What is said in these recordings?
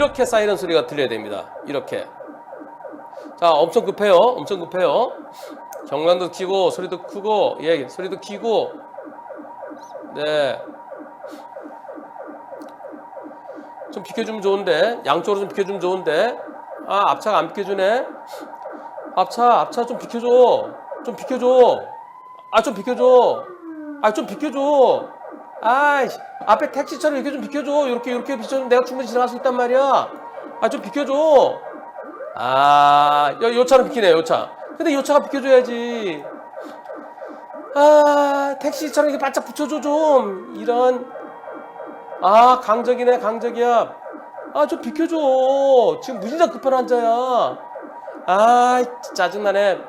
이렇게 사이렌 소리가 들려야 됩니다. 이렇게. 자, 엄청 급해요. 엄청 급해요. 경량도 키고 소리도 크고 예, 소리도 키고 네. 좀 비켜주면 좋은데 양쪽으로 좀 비켜주면 좋은데 아 앞차가 안 비켜주네. 앞차 좀 비켜줘. 좀 비켜줘. 아 좀 비켜줘. 아 좀 비켜줘. 아 앞에 택시처럼 이렇게 좀 비켜줘. 이렇게 비춰주면 내가 충분히 지나갈 수 있단 말이야. 아 좀 비켜줘. 아 요 차는 비키네 요 차. 근데 요 차가 비켜줘야지. 아 택시처럼 이렇게 바짝 붙여줘 좀. 이런 아 강적이네 강적이야. 아 좀 비켜줘. 지금 무진장 급한 환자야. 아 짜증나네.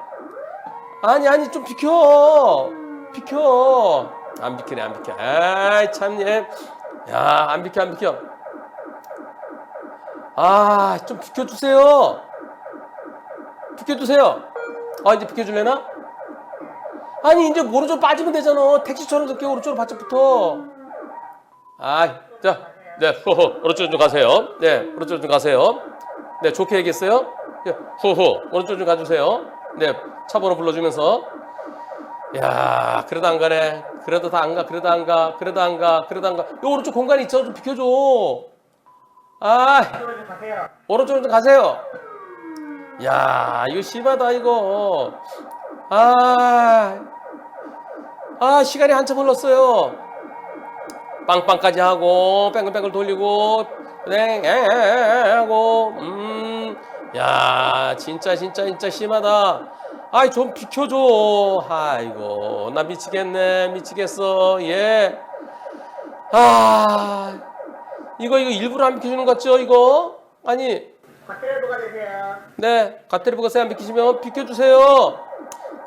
아니 좀 비켜. 안 비키네 안 비켜. 아이 참 얘. 야 안 비켜. 아 좀 비켜주세요. 아 이제 비켜줄래나? 아니 이제 오른쪽 빠지면 되잖아. 택시처럼 이렇게 오른쪽으로 바짝 붙어. 아 자. 네, 오른쪽 좀 가세요. 네, 오른쪽 좀 가세요. 네, 좋게 얘기했어요. 네, 오른쪽 좀 가주세요. 네, 차 번호 불러주면서. 야, 그래도 안 가네. 그래도 안 가. 요 오른쪽 공간이 있죠? 좀 비켜줘. 아, 오른쪽으로 좀 가세요. 야, 이거 심하다, 이거. 시간이 한참 흘렀어요. 빵빵까지 하고 뺑글뺑글 돌리고 하고 야 진짜 심하다. 아이 좀 비켜줘. 아이고 나 미치겠어. 예. 아 이거 일부러 안 비켜주는 것 같죠 이거? 아니 갓테레브가 되세요. 네 갓테레브가 안 비키시면 비켜주세요.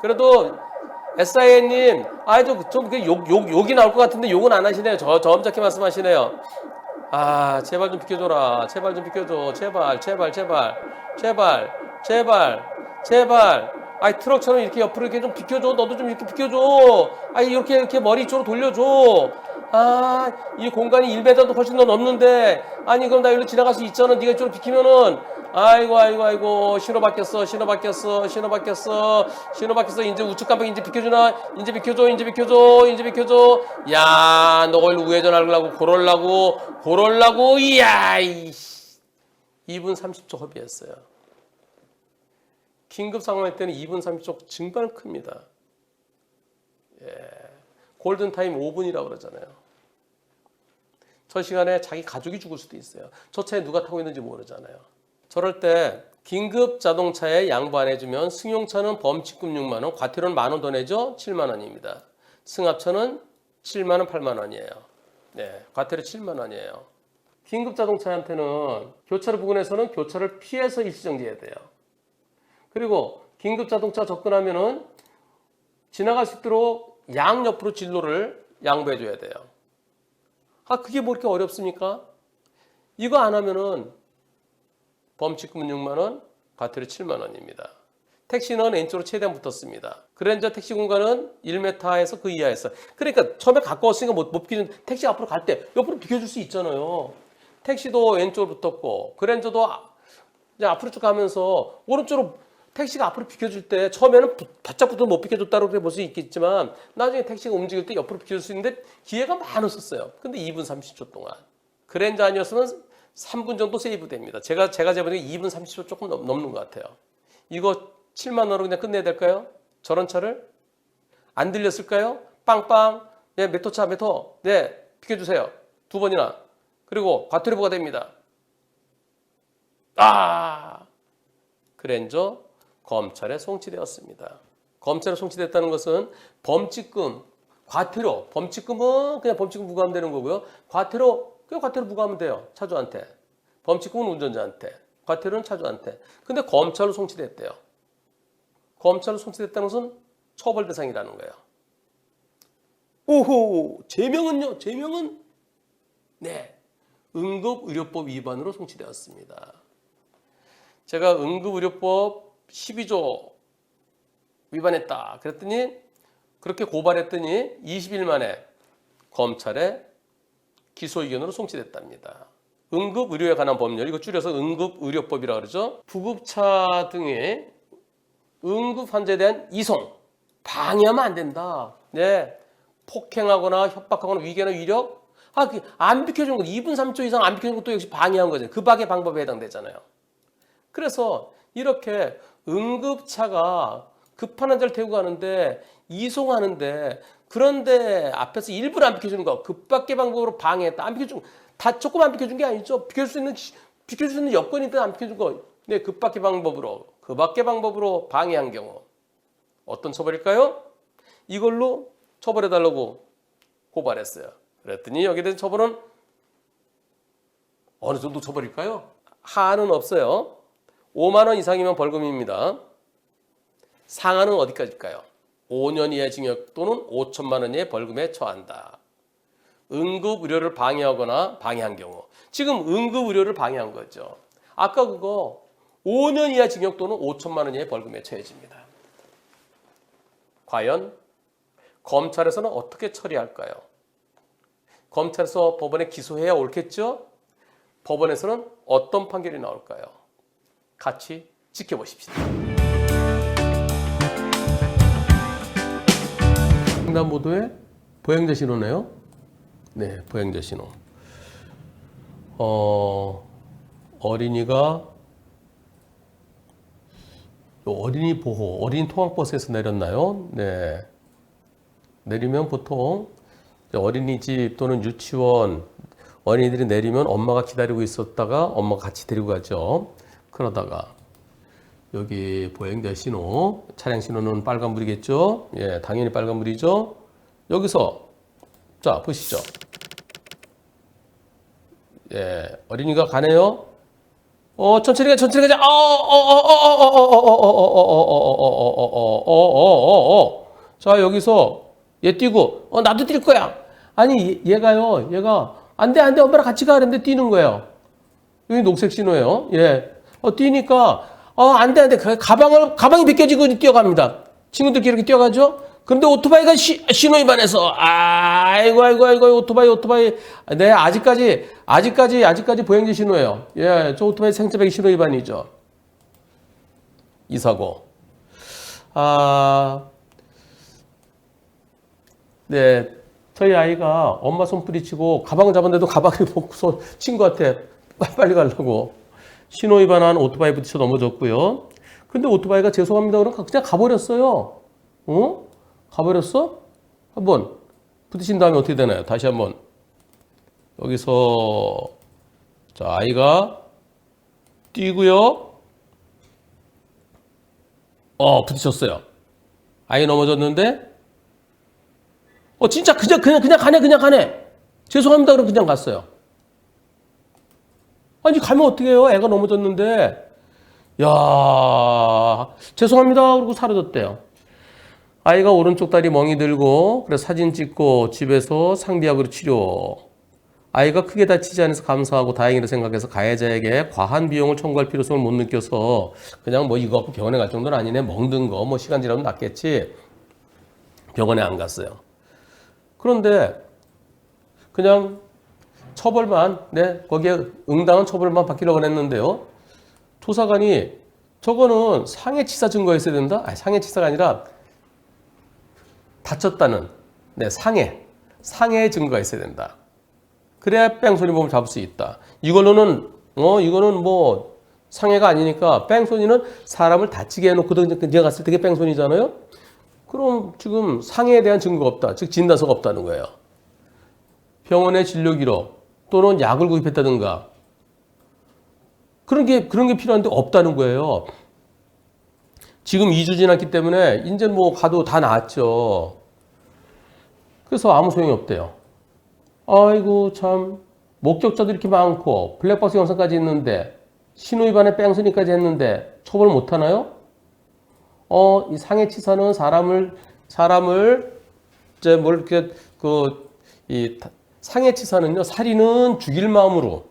그래도 SIN님, 욕이 나올 것 같은데 욕은 안 하시네요. 점잖게 말씀하시네요. 아, 제발 좀 비켜줘라. 제발 좀 비켜줘. 제발. 아이, 트럭처럼 이렇게 옆으로 이렇게 좀 비켜줘. 너도 좀 이렇게 비켜줘. 아이, 이렇게 머리 이쪽으로 돌려줘. 아, 이 공간이 1m도 훨씬 더 넘는데. 아니, 그럼 나 여기로 지나갈 수 있잖아. 네가 이쪽으로 비키면은. 아이고. 신호 바뀌었어. 이제 우측 깜빡이 이제 비켜주나? 이제 비켜줘. 야, 너 거기로 우회전하려고 고럴라고. 이야, 2분 30초 허비했어요. 긴급 상황일 때는 2분 30초 정말 큽니다. 예. 골든타임 5분이라고 그러잖아요. 저 시간에 자기 가족이 죽을 수도 있어요. 저 차에 누가 타고 있는지 모르잖아요. 저럴 때 긴급 자동차에 양보 안 해주면 승용차는 범칙금 6만 원, 과태료는 10,000원 더 내죠? 7만 원입니다. 승합차는 7만 원, 8만 원이에요. 네, 과태료 7만 원이에요. 긴급 자동차한테는 교차로 부근에서는 교차를 피해서 일시정지해야 돼요. 그리고 긴급 자동차 접근하면은 지나갈 수 있도록 양옆으로 진로를 양보해 줘야 돼요. 아, 그게 뭐 이렇게 어렵습니까? 이거 안 하면은 범칙금은 6만 원, 과태료 7만 원입니다. 택시는 왼쪽으로 최대한 붙었습니다. 그랜저 택시 공간은 1m에서 그 이하에서. 그러니까 처음에 가까웠으니까 못 비켜준 택시 앞으로 갈 때 옆으로 비켜줄 수 있잖아요. 택시도 왼쪽으로 붙었고 그랜저도 이제 앞으로 쭉 가면서 오른쪽으로 택시가 앞으로 비켜줄 때 처음에는 바짝 붙어도 못 비켜줬다고 볼 수 있겠지만 나중에 택시가 움직일 때 옆으로 비켜줄 수 있는데 기회가 많았었어요. 근데 2분 30초 동안. 그랜저 아니었으면 3분 정도 세이브 됩니다. 제가 재보니까 2분 30초 조금 넘는 것 같아요. 이거 7만 원으로 그냥 끝내야 될까요? 저런 차를? 안 들렸을까요? 빵빵. 네, 몇 호? 네, 비켜주세요. 2번이나. 그리고 과태료 부과됩니다. 그랜저 검찰에 송치되었습니다. 검찰에 송치됐다는 것은 범칙금, 과태료, 범칙금은 그냥 범칙금 부과하면 되는 거고요. 그냥 과태료 부과하면 돼요. 차주한테. 범칙금은 운전자한테. 과태료는 차주한테. 근데 검찰로 송치됐대요. 검찰로 송치됐다는 것은 처벌 대상이라는 거예요. 오호, 제명은요? 제명은 네, 응급의료법 위반으로 송치되었습니다. 제가 응급의료법 12조 위반했다 그랬더니 그렇게 고발했더니 20일 만에 검찰에 기소 의견으로 송치됐답니다. 응급의료에 관한 법률, 이거 줄여서 응급의료법이라고 그러죠. 구급차 등의 응급 환자에 대한 이송, 방해하면 안 된다. 네, 폭행하거나 협박하거나 위계나 위력, 안 비켜준 거 2분 3초 이상 안 비켜준 것도 역시 방해한 거죠. 그 밖의 방법에 해당되잖아요. 그래서 이렇게 응급차가 급한 환자를 태우고 가는데 이송하는데 그런데 앞에서 일부러 안 비켜주는 거, 그 밖의 방법으로 방해했다. 안 비켜준 다 조금 안 비켜준 게 아니죠. 비켜줄 수 있는 여건이 있다. 안 비켜준 거, 네, 그 밖의 방법으로 방해한 경우 어떤 처벌일까요? 이걸로 처벌해달라고 고발했어요. 그랬더니 여기에 대한 처벌은 어느 정도 처벌일까요? 하한은 없어요. 5만 원 이상이면 벌금입니다. 상한은 어디까지일까요? 5년 이하의 징역 또는 5천만 원 이하의 벌금에 처한다. 응급의료를 방해하거나 방해한 경우. 지금 응급의료를 방해한 거죠. 아까 그거 5년 이하 징역 또는 5천만 원 이하의 벌금에 처해집니다. 과연 검찰에서는 어떻게 처리할까요? 검찰에서 법원에 기소해야 옳겠죠? 법원에서는 어떤 판결이 나올까요? 같이 지켜보십시다. 횡단보도에 보행자 신호네요. 네, 보행자 신호. 어린이가 어린이 보호, 어린이 통학버스에서 내렸나요? 네. 내리면 보통 어린이집 또는 유치원 어린이들이 내리면 엄마가 기다리고 있었다가 엄마가 같이 데리고 가죠. 그러다가 여기 보행자 신호, 차량 신호는 빨간불이겠죠? 예, 당연히 빨간불이죠. 여기서 자 보시죠. 예, 어린이가 가네요. 천천히 가자. 자, 여기서 얘 뛰고, 나도 뛸 거야. 아니, 얘가 안 돼, 엄마랑 같이 가. 그랬는데 뛰는 거예요. 여기 녹색 신호예요. 예. 뛰니까, 안 돼. 가방이 벗겨지고 뛰어갑니다. 친구들끼리 이렇게 뛰어가죠? 그런데 오토바이가 신호 위반해서, 아이고, 오토바이. 네, 아직까지 보행자 신호예요. 예, 저 오토바이 생체배기 신호 위반이죠. 이 사고. 네, 저희 아이가 엄마 손부리치고 가방을 잡았는데도 가방을 벗고서 친구한테 빨리 가려고 신호 위반한 오토바이 부딪혀 넘어졌고요. 근데 오토바이가 죄송합니다 그러면 그냥 가버렸어요. 가버렸어? 한번 부딪힌 다음에 어떻게 되나요? 다시 한번 여기서 자 아이가 뛰고요. 부딪혔어요. 아이 넘어졌는데 진짜 그냥 가네. 죄송합니다 그러고 그냥 갔어요. 아니 가면 어떻게 해요? 애가 넘어졌는데 야 죄송합니다 그러고 사라졌대요. 아이가 오른쪽 다리 멍이 들고 그래서 사진 찍고 집에서 상비약으로 치료. 아이가 크게 다치지 않아서 감사하고 다행이라 생각해서 가해자에게 과한 비용을 청구할 필요성을 못 느껴서 그냥 이거 갖고 병원에 갈 정도는 아니네. 멍든 거 시간 지나면 낫겠지. 병원에 안 갔어요. 그런데 그냥 처벌만 거기에 응당한 처벌만 받기로 했는데요. 조사관이 저거는 상해치사 증거가 있어야 된다? 상해치사가 아니라 다쳤다는 상해의 증거가 있어야 된다. 그래야 뺑소니범을 잡을 수 있다. 이거는 상해가 아니니까 뺑소니는 사람을 다치게 해놓고 그냥 갔을 때 그게 뺑소니잖아요. 그럼 지금 상해에 대한 증거가 없다. 즉 진단서가 없다는 거예요. 병원의 진료 기록 또는 약을 구입했다든가 그런 게 필요한데 없다는 거예요. 지금 2주 지났기 때문에 이제 가도 다 나았죠. 그래서 아무 소용이 없대요. 아이고 참 목격자도 이렇게 많고 블랙박스 영상까지 있는데 신호 위반에 뺑소니까지 했는데 처벌 못 하나요? 이 상해치사는 사람을 이제 이 상해치사는요 살인은 죽일 마음으로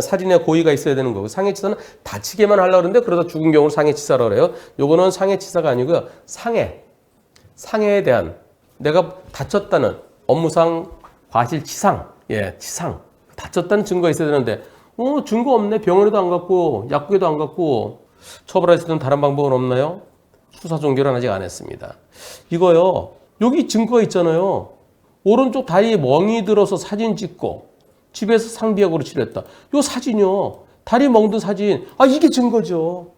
살인의 고의가 있어야 되는 거고 상해치사는 다치게만 하려고 그러는데 그러다 죽은 경우를 상해치사라고 그래요. 요거는 상해치사가 아니고요. 상해에 대한 내가 다쳤다는 업무상 과실치상, 치상 다쳤다는 증거가 있어야 되는데 증거 없네. 병원에도 안 갔고 약국에도 안 갔고 처벌할 수 있는 다른 방법은 없나요? 수사 종결은 아직 안 했습니다. 이거요. 여기 증거가 있잖아요. 오른쪽 다리에 멍이 들어서 사진 찍고 집에서 상비약으로 치료했다. 요 사진이요. 다리 멍든 사진. 이게 증거죠.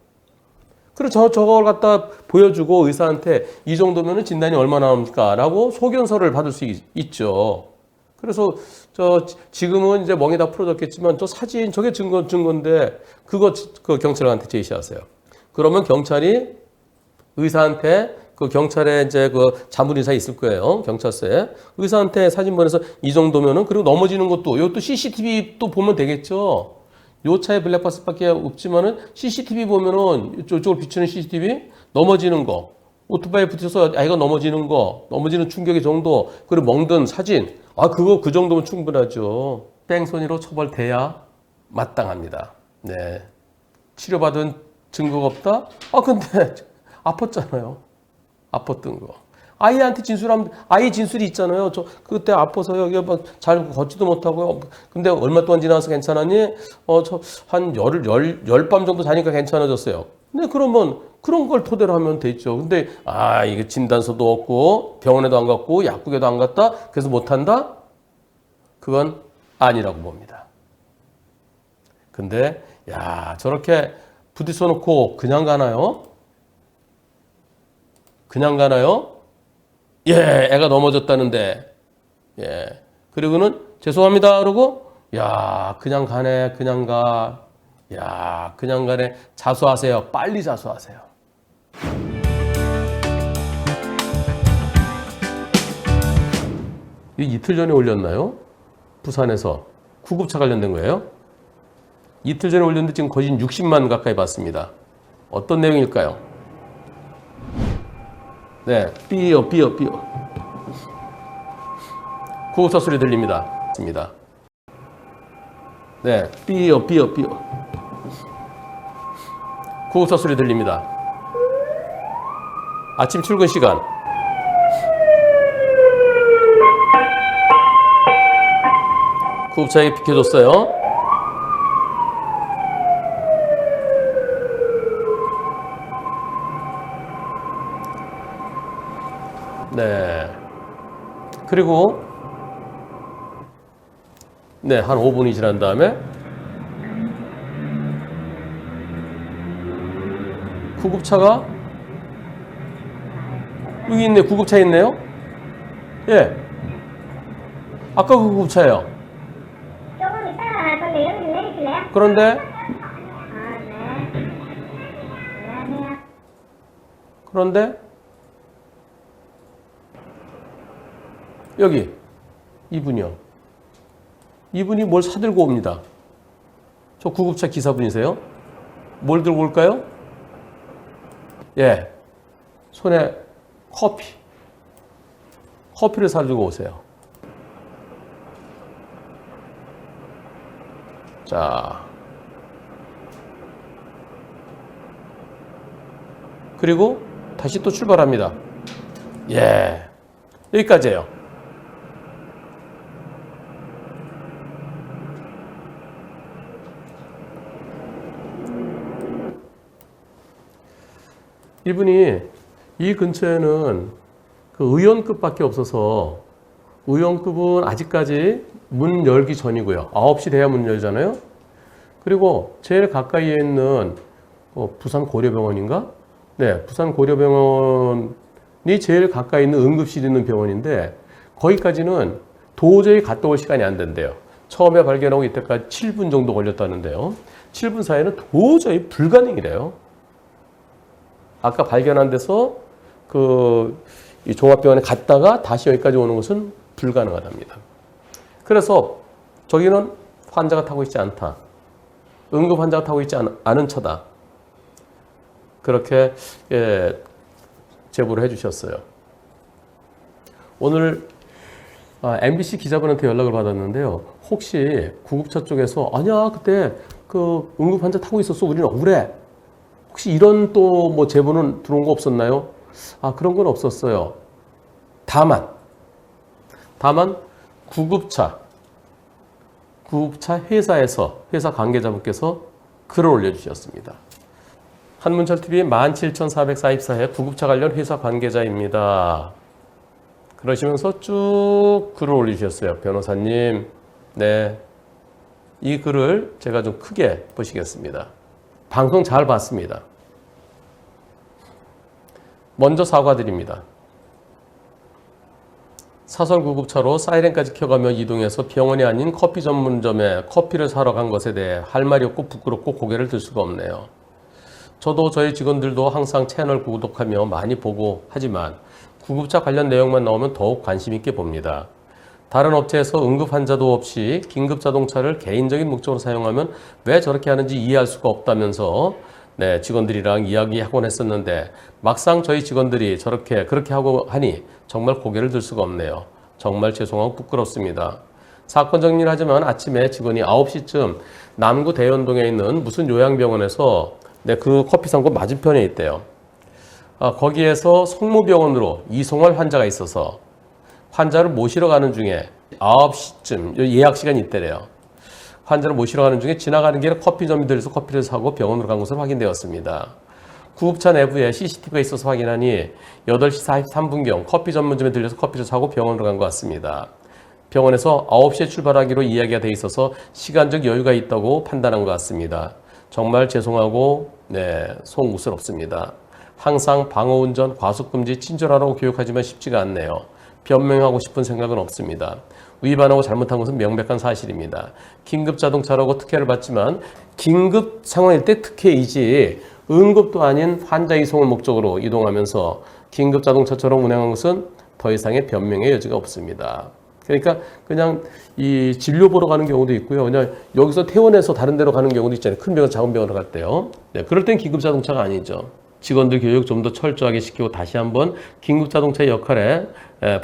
그래서 저걸 갖다 보여주고 의사한테 이 정도면 진단이 얼마나 나옵니까? 라고 소견서를 받을 수 있죠. 그래서 지금은 이제 멍이 다 풀어졌겠지만 저 사진 저게 증거인데 그거 경찰한테 제시하세요. 그러면 경찰이 의사한테 경찰에 이제 자문의사 있을 거예요. 경찰서에. 의사한테 사진 보내서 이 정도면은 그리고 넘어지는 것도 이것도 CCTV 또 보면 되겠죠. 요 차에 블랙박스밖에 없지만은 CCTV 보면은 이쪽을 비추는 CCTV 넘어지는 거, 오토바이에 붙여서 아이가 넘어지는 거, 넘어지는 충격의 정도, 그리고 멍든 사진, 그거 그 정도면 충분하죠. 뺑소니로 처벌돼야 마땅합니다. 네, 치료받은 증거가 없다? 근데 아팠잖아요. 아팠던 거. 아이한테 진술하면 아이 진술이 있잖아요. 저 그때 아파서 여기 막 잘 걷지도 못하고요. 근데 얼마 동안 지나서 괜찮았니? 저 한 열밤 정도 자니까 괜찮아졌어요. 근데 그러면 그런 걸 토대로 하면 되죠. 근데 이게 진단서도 없고 병원에도 안 갔고 약국에도 안 갔다. 그래서 못 한다? 그건 아니라고 봅니다. 근데 저렇게 부딪혀 놓고 그냥 가나요? 그냥 가나요? 애가 넘어졌다는데. 그리고는 죄송합니다. 그러고 그냥 가네. 그냥 가. 그냥 가네. 자수하세요. 빨리 자수하세요. 이틀 전에 올렸나요? 부산에서 구급차 관련된 거예요. 이틀 전에 올렸는데 지금 거진 60만 가까이 받습니다. 어떤 내용일까요? 네, 삐어. 구급차 소리 들립니다. 네, 삐어. 구급차 소리 들립니다. 아침 출근 시간. 구급차에 비켜줬어요. 네. 그리고 한 5분이 지난 다음에 구급차가 여기 있네. 구급차 있네요. 아까 그 구급차예요. 조금 이따가 더 내리실래요? 그런데 네. 안녕하세요. 그런데 여기 이분이요. 이분이 뭘 사들고 옵니다. 저 구급차 기사분이세요? 뭘 들고 올까요? 손에 커피를 사들고 오세요. 자, 그리고 다시 또 출발합니다. 여기까지예요. 이분이 이 근처에는 그 의원급밖에 없어서 의원급은 아직까지 문 열기 전이고요. 9시 돼야 문 열잖아요. 그리고 제일 가까이에 있는 부산 고려병원인가? 네, 부산 고려병원이 제일 가까이 있는 응급실 있는 병원인데 거기까지는 도저히 갔다 올 시간이 안 된대요. 처음에 발견하고 이때까지 7분 정도 걸렸다는데요. 7분 사이에는 도저히 불가능이래요. 아까 발견한 데서 이 종합병원에 갔다가 다시 여기까지 오는 것은 불가능하답니다. 그래서 저기는 환자가 타고 있지 않다. 응급 환자가 타고 있지 않은 차다. 그렇게 제보를 해주셨어요. 오늘 MBC 기자분한테 연락을 받았는데요. 혹시 구급차 쪽에서 아니야 그때 그 응급 환자 타고 있었어. 우리는 억울해. 혹시 이런 또 뭐 제보는 들어온 거 없었나요? 그런 건 없었어요. 다만 구급차 구급차 회사에서 회사 관계자분께서 글을 올려주셨습니다. 한문철TV 17,444회 구급차 관련 회사 관계자입니다. 그러시면서 쭉 글을 올리셨어요. 변호사님, 네, 이 글을 제가 좀 크게 보시겠습니다. 방송 잘 봤습니다. 먼저 사과드립니다. 사설 구급차로 사이렌까지 켜가며 이동해서 병원이 아닌 커피 전문점에 커피를 사러 간 것에 대해 할 말이 없고 부끄럽고 고개를 들 수가 없네요. 저도 저희 직원들도 항상 채널 구독하며 많이 보고 하지만 구급차 관련 내용만 나오면 더욱 관심 있게 봅니다. 다른 업체에서 응급 환자도 없이 긴급 자동차를 개인적인 목적으로 사용하면 왜 저렇게 하는지 이해할 수가 없다면서 네, 직원들이랑 이야기하곤 했었는데 막상 저희 직원들이 그렇게 하고 하니 정말 고개를 들 수가 없네요. 정말 죄송하고 부끄럽습니다. 사건 정리를 하지만 아침에 직원이 9시쯤 남구 대연동에 있는 무슨 요양병원에서 네, 그 커피상고 맞은편에 있대요. 거기에서 성모병원으로 이송할 환자가 있어서 환자를 모시러 가는 중에 9시쯤 예약 시간이 있대래요. 환자를 모시러 가는 중에 지나가는 길에 커피점이 들려서 커피를 사고 병원으로 간 것으로 확인되었습니다. 구급차 내부에 CCTV가 있어서 확인하니 8시 43분경 커피 전문점에 들려서 커피를 사고 병원으로 간 것 같습니다. 병원에서 9시에 출발하기로 이야기가 돼 있어서 시간적 여유가 있다고 판단한 것 같습니다. 정말 죄송하고 네, 송구스럽습니다. 항상 방어운전, 과속금지, 친절하라고 교육하지만 쉽지가 않네요. 변명하고 싶은 생각은 없습니다. 위반하고 잘못한 것은 명백한 사실입니다. 긴급 자동차라고 특혜를 받지만 긴급 상황일 때 특혜이지 응급도 아닌 환자 이송을 목적으로 이동하면서 긴급 자동차처럼 운행한 것은 더 이상의 변명의 여지가 없습니다. 그러니까 그냥 이 진료 보러 가는 경우도 있고요. 그냥 여기서 퇴원해서 다른 데로 가는 경우도 있잖아요. 큰 병원, 작은 병원으로 갈 때요. 네, 그럴 땐 긴급 자동차가 아니죠. 직원들 교육 좀 더 철저하게 시키고 다시 한번 긴급 자동차의 역할에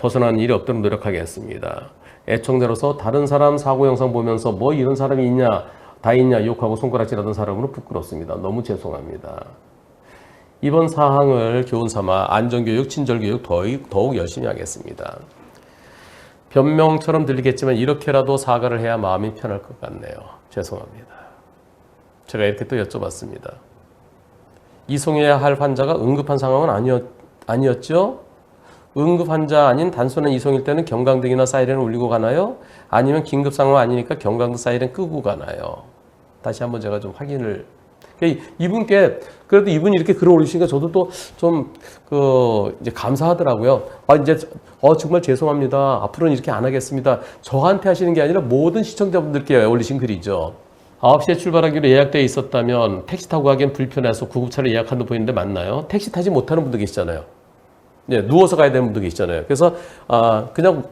벗어나는 일이 없도록 노력하겠습니다. 애청자로서 다른 사람 사고 영상 보면서 뭐 이런 사람이 있냐, 다 있냐 욕하고 손가락질하던 사람으로 부끄럽습니다. 너무 죄송합니다. 이번 사항을 교훈 삼아 안전교육, 친절교육 더욱 열심히 하겠습니다. 변명처럼 들리겠지만 이렇게라도 사과를 해야 마음이 편할 것 같네요. 죄송합니다. 제가 이렇게 또 여쭤봤습니다. 이송해야 할 환자가 응급한 상황은 아니었죠? 응급 환자 아닌 단순한 이송일 때는 경광등이나 사이렌을 울리고 가나요? 아니면 긴급 상황 아니니까 경광등 사이렌 끄고 가나요? 다시 한번 제가 좀 확인을. 이분께 그래도 이분이 이렇게 글을 올리시니까 저도 또 좀 이제 감사하더라고요. 정말 죄송합니다. 앞으로는 이렇게 안 하겠습니다. 저한테 하시는 게 아니라 모든 시청자분들께 올리신 글이죠. 9시에 출발하기로 예약되어 있었다면 택시 타고 가기엔 불편해서 구급차를 예약한 듯 보이는데 맞나요? 택시 타지 못하는 분도 계시잖아요. 네, 누워서 가야 되는 분도 계시잖아요. 그래서 그냥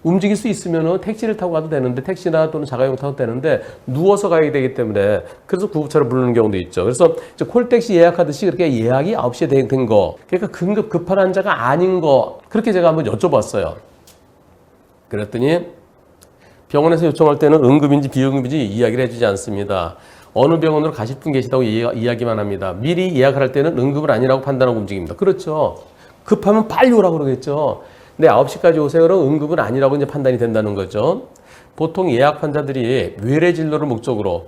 움직일 수 있으면 택시를 타고 가도 되는데 택시나 또는 자가용 타도 되는데 누워서 가야 되기 때문에 그래서 구급차를 부르는 경우도 있죠. 그래서 콜택시 예약하듯이 그렇게 예약이 9시에 된 거, 그러니까 급한 환자가 아닌 거 그렇게 제가 한번 여쭤봤어요. 그랬더니 병원에서 요청할 때는 응급인지 비응급인지 이야기를 해주지 않습니다. 어느 병원으로 가실 분 계시다고 이야기만 합니다. 미리 예약을 할 때는 응급은 아니라고 판단하고 움직입니다. 그렇죠. 급하면 빨리 오라고 그러겠죠. 근데 9시까지 오세요. 그럼 응급은 아니라고 이제 판단이 된다는 거죠. 보통 예약 환자들이 외래 진료를 목적으로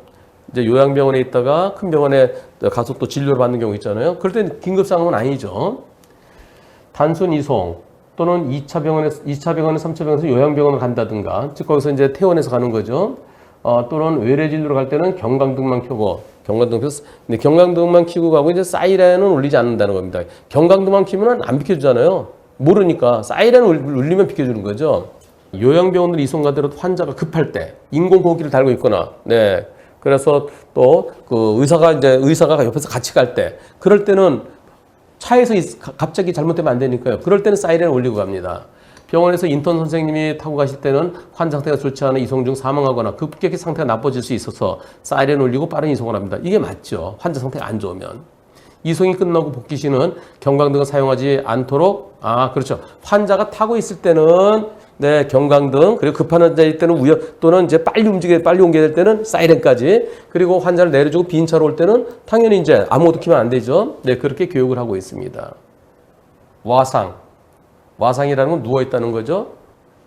이제 요양병원에 있다가 큰 병원에 가서 또 진료를 받는 경우 있잖아요. 그럴 때는 긴급 상황은 아니죠. 단순 이송 또는 2차 병원에 3차 병원에서 요양병원을 간다든가, 즉 거기서 이제 퇴원해서 가는 거죠. 또는 외래 진료로 갈 때는 경광등만 켜고 경광등만 켜고 가고 이제 사이렌은 울리지 않는다는 겁니다. 경광등만 켜면 안 비켜주잖아요. 모르니까 사이렌을 울리면 비켜주는 거죠. 요양병원들 이송가더라도 환자가 급할 때 인공호흡기를 달고 있거나, 네, 그래서 또 그 의사가 옆에서 같이 갈 때, 그럴 때는 차에서 갑자기 잘못되면 안 되니까요. 그럴 때는 사이렌을 울리고 갑니다. 병원에서 인턴 선생님이 타고 가실 때는 환자 상태가 좋지 않아 이송 중 사망하거나 급격히 상태가 나빠질 수 있어서 사이렌 울리고 빠른 이송을 합니다. 이게 맞죠. 환자 상태가 안 좋으면. 이송이 끝나고 복귀 시는 경광등을 사용하지 않도록, 그렇죠. 환자가 타고 있을 때는 네, 경광등, 그리고 급한 환자일 때는 또는 이제 빨리 옮겨야 될 때는 사이렌까지, 그리고 환자를 내려주고 빈 차로 올 때는 당연히 이제 아무것도 키면 안 되죠. 네, 그렇게 교육을 하고 있습니다. 와상이라는 건 누워있다는 거죠.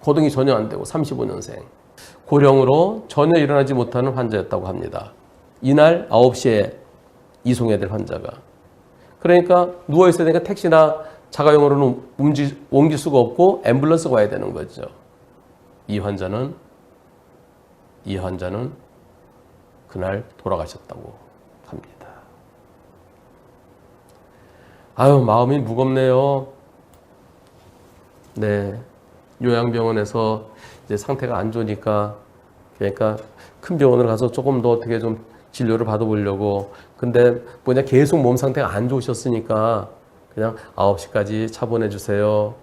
거동이 전혀 안 되고 35년생. 고령으로 전혀 일어나지 못하는 환자였다고 합니다. 이날 9시에 이송해야 될 환자가. 그러니까 누워있어야 되니까 택시나 자가용으로는 옮길 수가 없고 앰뷸런스가 와야 되는 거죠. 이 환자는 그날 돌아가셨다고 합니다. 아유, 마음이 무겁네요. 네. 요양병원에서 이제 상태가 안 좋으니까, 그러니까 큰 병원을 가서 조금 더 어떻게 좀 진료를 받아보려고. 근데 뭐냐, 계속 몸 상태가 안 좋으셨으니까 그냥 9시까지 차 보내주세요.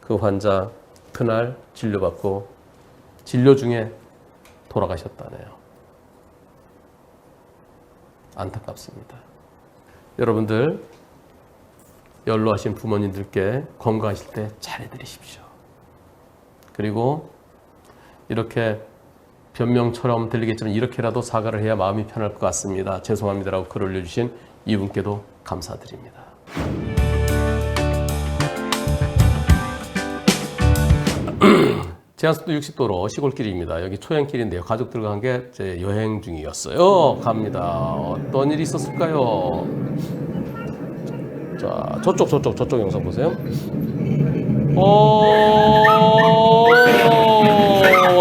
그 환자 그날 진료받고 진료 중에 돌아가셨다네요. 안타깝습니다. 여러분들, 연로하신 부모님들께 건강하실 때 잘해드리십시오. 그리고 이렇게 변명처럼 들리겠지만 이렇게라도 사과를 해야 마음이 편할 것 같습니다. 죄송합니다라고 글 올려주신 이분께도 감사드립니다. 제한속도 60도로 시골길입니다. 여기 초행길인데요. 가족들과 함께 여행 중이었어요. 갑니다. 어떤 일이 있었을까요? 자, 저쪽 영상 보세요.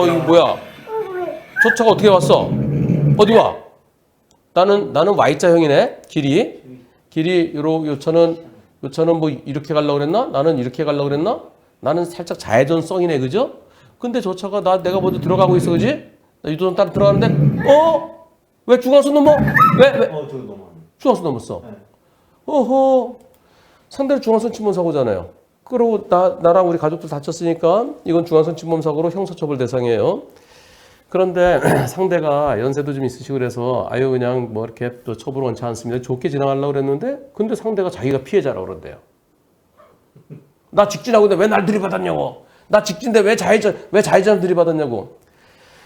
이거 뭐야? 저 차가 어떻게 왔어? 어디 와? 나는 Y자형이네. 길이 요 차는 뭐 이렇게 가려고 그랬나? 나는 이렇게 가려고 그랬나? 나는 살짝 좌회전성이네, 그죠? 근데 저 차가 내가 먼저 들어가고 있어, 그지? 나 유도선 따라 들어가는데, 왜 중앙선 넘어? 왜? 저기 넘어. 중앙선 넘었어. 네. 상대는 중앙선 침범 사고잖아요. 그리고 나랑 우리 가족들 다쳤으니까 이건 중앙선 침범 사고로 형사처벌 대상이에요. 그런데 상대가 연세도 좀 있으시고 그래서 그냥 뭐 이렇게 또 처벌 원치 않습니다. 좋게 지나가려고 그랬는데 근데 상대가 자기가 피해자라고 그런대요. 나 직진하고 있는데 왜 날 들이받았냐고. 나 직진인데 왜 좌회전 들이받았냐고.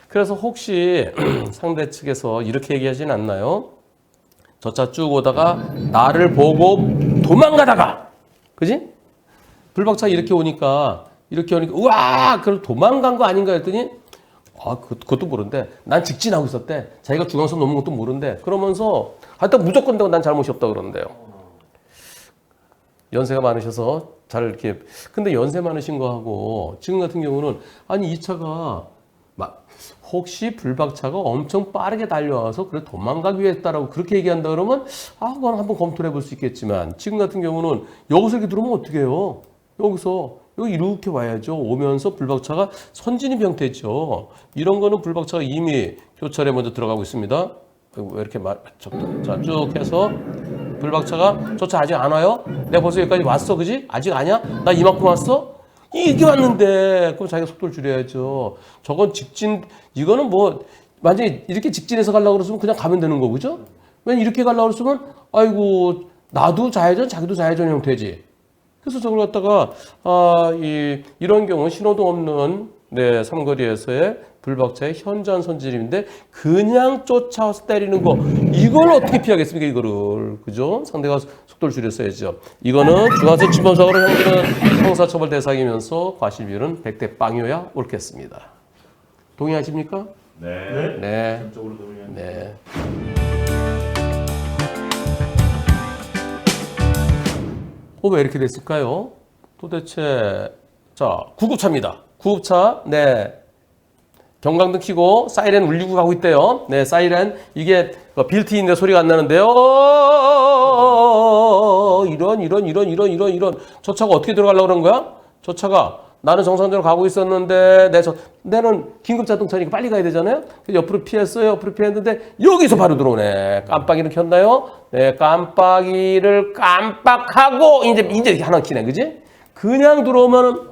그래서 혹시 상대 측에서 이렇게 얘기하진 않나요? 저 차 쭉 오다가 나를 보고 도망가다가, 그지? 불박차 이렇게 오니까 우와! 그럼 도망간 거 아닌가 했더니 그것도 모른대. 난 직진하고 있었대. 자기가 중앙선 넘는 것도 모른대. 그러면서 하여튼 무조건 난 잘못이 없다 그러는데요. 연세가 많으셔서 잘 이렇게. 근데 연세 많으신 거하고 지금 같은 경우는 이 차가 혹시 불박차가 엄청 빠르게 달려와서 그래 도망가기 위해 했다라고 그렇게 얘기한다 그러면 그건 한번 검토를 해볼 수 있겠지만 지금 같은 경우는 여기서 이렇게 들어오면 어떻게 해요? 여기 이렇게 와야죠. 오면서 불박차가 선진입 형태죠. 이런 거는 불박차가 이미 교차로에 먼저 들어가고 있습니다. 왜 이렇게 자, 쭉 해서 불박차가 저 차 아직 안 와요? 내가 벌써 여기까지 왔어, 그지? 아직 아니야? 나 이만큼 왔어? 이게 왔는데 그럼 자기가 속도를 줄여야죠. 저건 직진, 이거는 뭐 만약에 이렇게 직진해서 가려고 그랬으면 그냥 가면 되는 거, 그죠? 왜냐면 이렇게 가려고 그랬으면 아이고 나도 좌회전 자기도 좌회전 형태지. 그래서 저걸 갖다가 이런 경우 신호등 없는 삼거리에서의 불박차의 현저한 선진입인데 그냥 쫓아와서 때리는 거 이걸 어떻게 피하겠습니까? 이거를, 그죠? 상대가 속도를 줄였어야죠. 이거는 중앙선 침범 사고로 형사처벌 대상이면서 과실비율은 100대 빵이어야 옳겠습니다. 동의하십니까? 네. 전적으로 동의합니다. 네. 왜 이렇게 됐을까요? 도대체 자, 구급차입니다. 구급차, 경광등 켜고 사이렌 울리고 가고 있대요. 사이렌 이게 빌트인데 소리가 안 나는데요. 이런 저 차가 어떻게 들어가려고 그런 거야? 저 차가 나는 정상적으로 가고 있었는데 내는 긴급 자동차니까 빨리 가야 되잖아요. 옆으로 피했어요. 옆으로 피했는데 여기서 바로 들어오네. 깜빡이를 켰나요? 깜빡이를 깜빡하고 이제 하나 키네, 그지? 그냥 들어오면은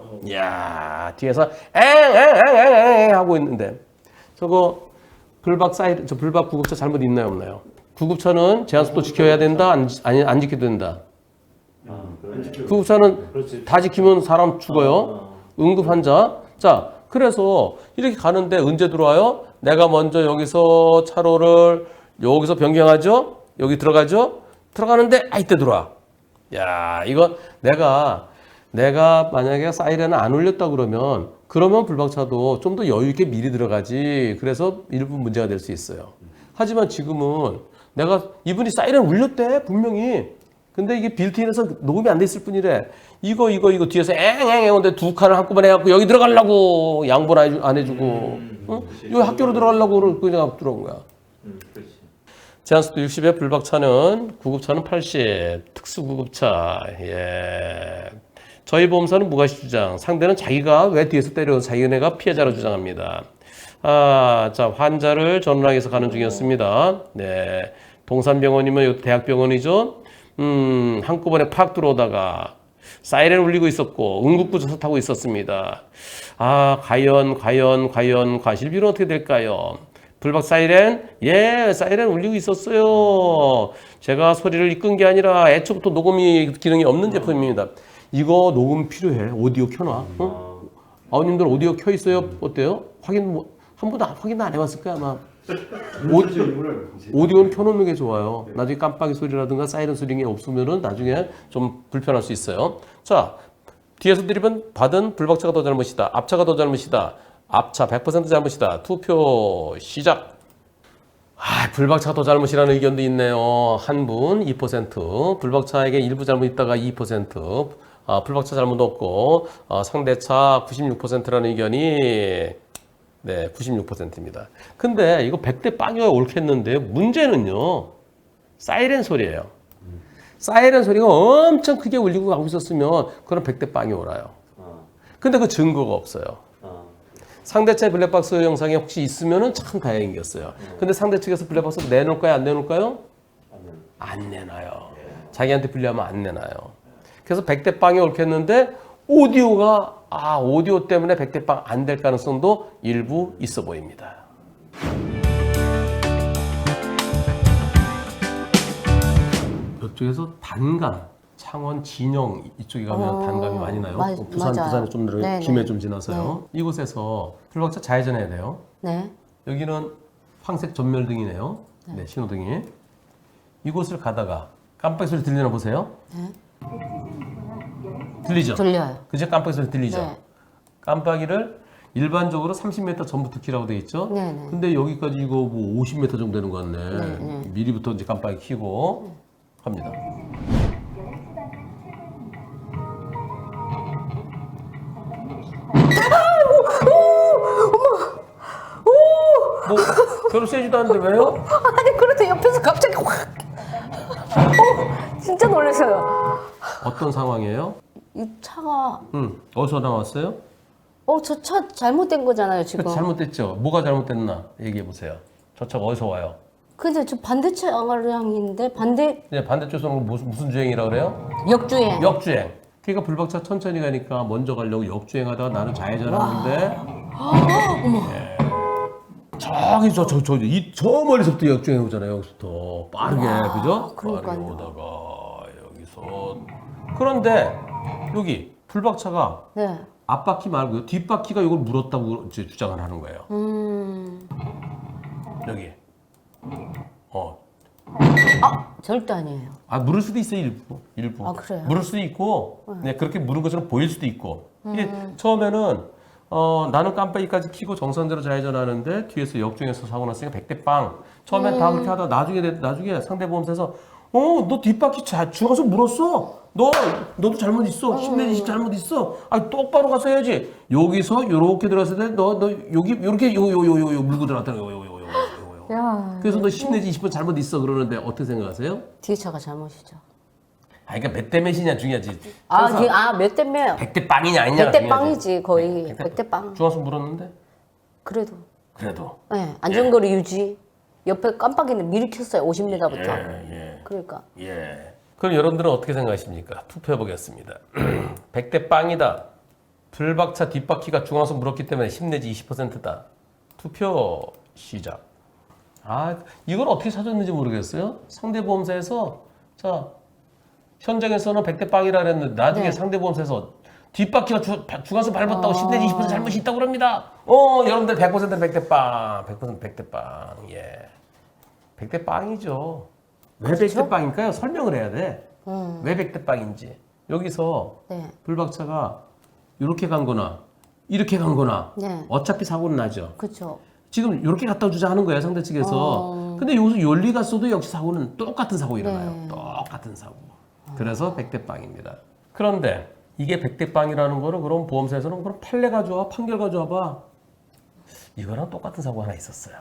뒤에서 엥 하고 있는데 저거 불박 구급차 잘못 있나요, 없나요? 구급차는 제한속도 지켜야 된다, 안 지켜도 된다. 구급차는 다 지키면 사람 죽어요. 응급 환자. 자, 그래서 이렇게 가는데 언제 들어와요? 내가 먼저 여기서 차로를 여기서 변경하죠? 여기 들어가죠? 들어가는데 이때 들어와. 이거 내가 만약에 사이렌을 안 울렸다 그러면 그러면 불박차도 좀 더 여유 있게 미리 들어가지. 그래서 일부 문제가 될 수 있어요. 하지만 지금은 내가 이분이 사이렌 울렸대 분명히. 근데 이게 빌트인에서 녹음이 안 돼 있을 뿐이래. 이거 뒤에서 앵앵앵 하는데 두 칸을 한꺼번에 해갖고 여기 들어가려고 양보를 안 해주고 어? 여기 학교로 들어가려고 그냥 들어온 거야. 그렇지. 제한속도 60에 불박차는 구급차는 80 특수구급차. 예. 저희 보험사는 무과시 주장. 상대는 자기가 왜 뒤에서 때려서 자기네가 피해자로 주장합니다. 자 환자를 전원하게서 가는 중이었습니다. 네. 동산병원이면 요 대학병원이죠. 한꺼번에 팍 들어오다가 사이렌 울리고 있었고 응급구조차 타고 있었습니다. 과연 과실비는 어떻게 될까요? 불박 사이렌? 예, 사이렌 울리고 있었어요. 제가 소리를 이끈 게 아니라 애초부터 녹음이 기능이 없는 제품입니다. 이거 녹음 필요해. 오디오 켜놔. 어? 아우님들 오디오 켜 있어요? 어때요? 한 번도 확인 안 해봤을 거야 아마. 오디오는 켜놓는 게 좋아요. 나중에 깜빡이 소리라든가 사이렌 소리가 없으면은 나중에 좀 불편할 수 있어요. 자, 뒤에서 받은 불박차가 더 잘못이다. 앞차가 더 잘못이다. 앞차 100% 잘못이다. 투표 시작. 불박차가 더 잘못이라는 의견도 있네요. 한 분 2%, 불박차에게 일부 잘못 있다가 2%, 불박차 잘못 없고 상대차 96%라는 의견이 네, 96%입니다. 근데 이거 100대 빵이어야 옳겠는데 문제는요. 사이렌 소리예요. 사이렌 소리가 엄청 크게 울리고 가고 있었으면 그럼 100대 빵이 옳아요. 근데 그 증거가 없어요. 상대차의 블랙박스 영상이 혹시 있으면은 참 다행이겠어요. 근데 상대 측에서 블랙박스 내놓을까요? 안 내놓을까요? 안 내놔요. 자기한테 불리하면 안 내놔요. 그래서 100대 빵이 옳겠는데 오디오가 오디오 때문에 100대 빵 안 될 가능성도 일부 있어 보입니다. 이쪽에서 단감, 창원, 진영 이쪽에 가면 단감이 많이 나요. 부산에 좀 김해 좀 지나서요. 네. 이곳에서 불박차 좌회전해야 돼요. 네. 여기는 황색 전멸등이네요. 네, 신호등이. 이곳을 가다가 깜빡이 소리 들리나 보세요. 네. 들리죠? 들려요. 그죠? 깜빡이 소리 들리죠? 네. 깜빡이를 일반적으로 30m 전부터 키라고 돼 있죠? 네네. 근데 여기까지 이거 뭐 50m 정도 되는 것 같네. 네네. 미리부터 이제 깜빡이 켜고 갑니다. 뭐 별로 세지도 않는데 왜요? 아니 그래도 옆에서 갑자기 확. 진짜 놀라서요. 어떤 상황이에요? 이 차가 어디서 나왔어요? 저 차 잘못된 거잖아요 지금. 잘못됐죠. 뭐가 잘못됐나 얘기해 보세요. 저 차가 어디서 와요? 근데 저 반대차 방향인데 반대 네, 반대쪽에서는 무슨 주행이라고 그래요? 역주행. 역주행. 그러니까 불박차 천천히 가니까 먼저 가려고 역주행하다가 나는 좌회전하는데 저기 저 멀리서부터 역주행 오잖아요. 여기서부터 빠르게 그죠? 그러니까요. 빠르게 오다가 여기서 그런데 여기 불박차가 네. 앞바퀴 말고요 뒷바퀴가 이걸 물었다고 이제 주장을 하는 거예요. 여기 절대 아니에요. 물을 수도 있어요 일부. 그래요? 물을 수도 있고 네, 그렇게 물은 것처럼 보일 수도 있고 이게 처음에는 나는 깜빡이까지 켜고 정상대로 좌회전하는데 뒤에서 역주행해서 사고 났으니까 100대 빵. 처음엔 다 그렇게 하다가 나중에 상대보험사에서 너 뒷바퀴 중앙에서 물었어. 너도 잘못 있어. 10 내지 20 잘못 있어. 똑바로 가서 해야지. 여기서 요렇게 들어갔을 때 너 여기 요렇게 요 물고 들어갔다. 야. 그래서 너 10 내지 20번 잘못 있어 그러는데 어떻게 생각하세요? 뒤에 차가 잘못이죠. 그러니까 몇 대 몇이냐 중요하지. 몇 대 몇? 100대 빵이냐 아니냐. 100대 빵이지 거의. 100대 빵. 중앙에서 물었는데 그래도. 네, 안전거리 유지. 옆에 깜빡이는 미리 켰어요. 50m부터. 그러니까. 그럼 여러분들은 어떻게 생각하십니까? 투표해 보겠습니다. 100대 빵이다. 불박차 뒷바퀴가 중앙에서 물었기 때문에 10 내지 20%다. 투표 시작. 이걸 어떻게 찾았는지 모르겠어요. 상대보험사에서 현장에서는 100대 빵이라 그랬는데 나중에 상대보험사에서 뒷바퀴가 중앙에서 밟았다고 10 내지 20% 잘못이 있다고 그럽니다. 여러분들 100%는 100대 빵. 100% 100대 빵. 100대 빵이죠. 왜 100대 빵일까요? 설명을 해야 돼. 왜 100대 빵인지. 여기서 불박차가 이렇게 간 거나 이렇게 간 거나 네. 어차피 사고는 나죠. 그렇죠. 지금 이렇게 갖다 주자 하는 거예요, 상대 측에서. 근데 여기서 열리 갔어도 역시 사고는 똑같은 사고 일어나요. 네. 똑같은 사고. 그래서 100대 빵입니다. 그런데 이게 100대 빵이라는 거는 그럼 보험사에서는 그럼 판례 가져와, 판결 가져와 봐. 이거랑 똑같은 사고 하나 있었어요.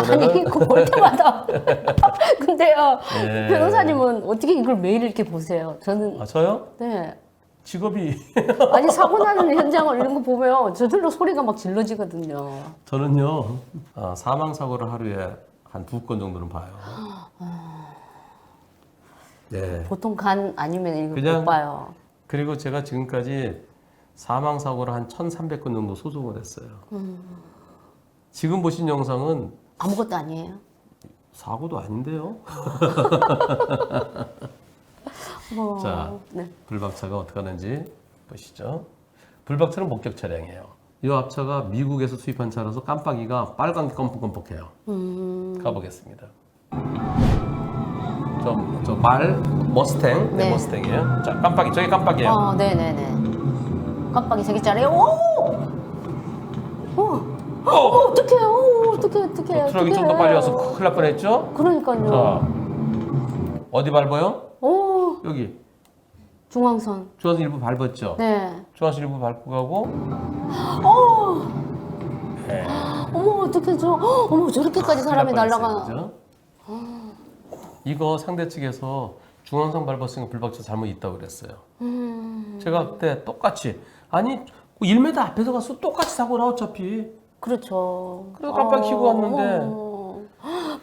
아니 이거 볼 때마다. 근데요, 예. 변호사님은 어떻게 이걸 매일 이렇게 보세요? 저는 아, 저요? 네. 직업이 아니 사고 나는 현장을 이런 거 보면 저절로 소리가 막 질러지거든요. 저는요 사망 사고를 하루에 한 2건 정도는 봐요. 네. 보통 간 아니면 이거 그냥- 못 봐요. 그리고 제가 지금까지 사망 사고를 한 1,300건 정도 소송을 했어요. 지금 보신 영상은 아무것도 아니에요. 사고도 아닌데요. 자, 네. 불박차가 어떻게 하는지 보시죠. 불박차는 목격 차량이에요. 이 앞차가 미국에서 수입한 차라서 깜빡이가 빨간 게 껌뻑껌뻑해요. 가보겠습니다. 저 말 머스탱, 네, 네. 머스탱이에요. 자, 깜빡이, 저기 깜빡이에요. 네네네. 깜빡이 3개짜리. 어떡해. 어떡해. 트럭이 좀 더 빨리 와서 큰일 날 뻔했죠? 그러니까요. 자, 어디 밟아요? 여기 중앙선. 중앙선 일부 밟았죠? 네. 중앙선 일부 밟고 가고. 네. 어머, 어떡해, 어머, 저렇게까지 사람이 큰일 날 날아가. 뻔했어요, 그죠? 이거 상대 측에서 중앙선 밟았으니까 불박차 잘못 있다고 그랬어요. 제가 그때 똑같이 아니 1m 앞에서 가서 똑같이 사고나 어차피. 그렇죠. 그래서 깜빡 켜고 왔는데.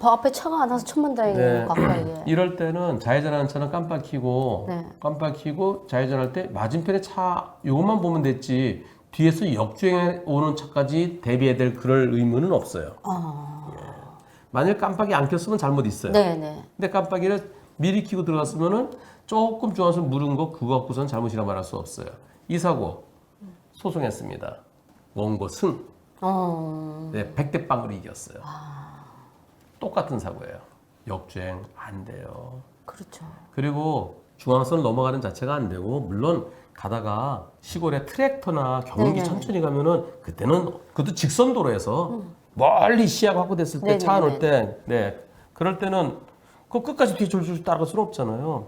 바 앞에 차가 안 와서 천만다행이에요, 가까이에. 이럴 때는 좌회전하는 차는 깜빡 켜고 네. 깜빡 켜고 좌회전할 때 맞은편에 차 요것만 보면 됐지 뒤에서 역주행해 오는 차까지 대비해야 될 그럴 의무는 없어요. 만일 깜빡이 안 켰으면 잘못 있어요. 네네. 근데 깜빡이를 미리 켜고 들어갔으면은 조금 중앙선 물은 거 그거 갖고선 잘못이라 말할 수 없어요. 이 사고 소송했습니다. 원고 승. 네, 100대 빵으로 이겼어요. 똑같은 사고예요. 역주행 안 돼요. 그렇죠. 그리고 중앙선을 넘어가는 자체가 안 되고 물론 가다가 시골에 트랙터나 경운기 네네. 천천히 가면은 그때는 그것도 직선 도로에서 멀리 시야가 확보됐을 때 네네네. 차 안 올 때, 네, 그럴 때는 그 끝까지 뒤에 줄줄 따라갈 수는 없잖아요.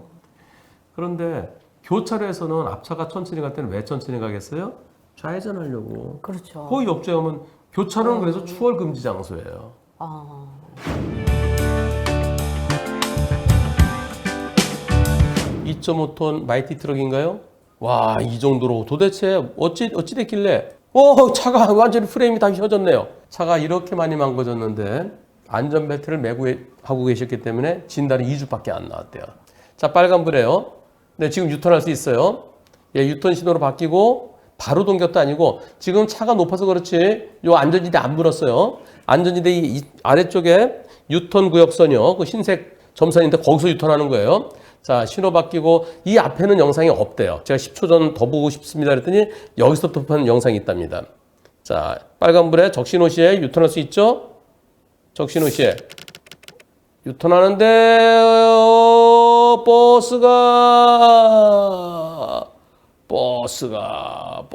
그런데 교차로에서는 앞차가 천천히 갈 때는 왜 천천히 가겠어요? 좌회전하려고. 그렇죠. 거의 역주행하면 교차로는 그래서 추월 금지 장소예요. 2.5톤 마이티 트럭인가요? 와, 이 정도로 도대체 어찌 됐길래 차가 완전히 프레임이 다 휘어졌네요. 차가 이렇게 많이 망가졌는데 안전벨트를 매고 하고 계셨기 때문에 진단이 2주밖에 안 나왔대요. 자, 빨간불이에요. 네, 지금 유턴할 수 있어요. 예, 유턴 신호로 바뀌고 바로 동겼도 아니고 지금 차가 높아서 그렇지 요 안전지대 안 물었어요. 안전지대 이 아래쪽에 유턴 구역선이요. 그 흰색 점선인데 거기서 유턴하는 거예요. 자, 신호 바뀌고 이 앞에는 영상이 없대요. 제가 10초 전 더 보고 싶습니다 그랬더니 여기서부터 보는 영상이 있답니다. 자, 빨간불에 적신호 시에 유턴할 수 있죠? 적신호 시에 유턴하는데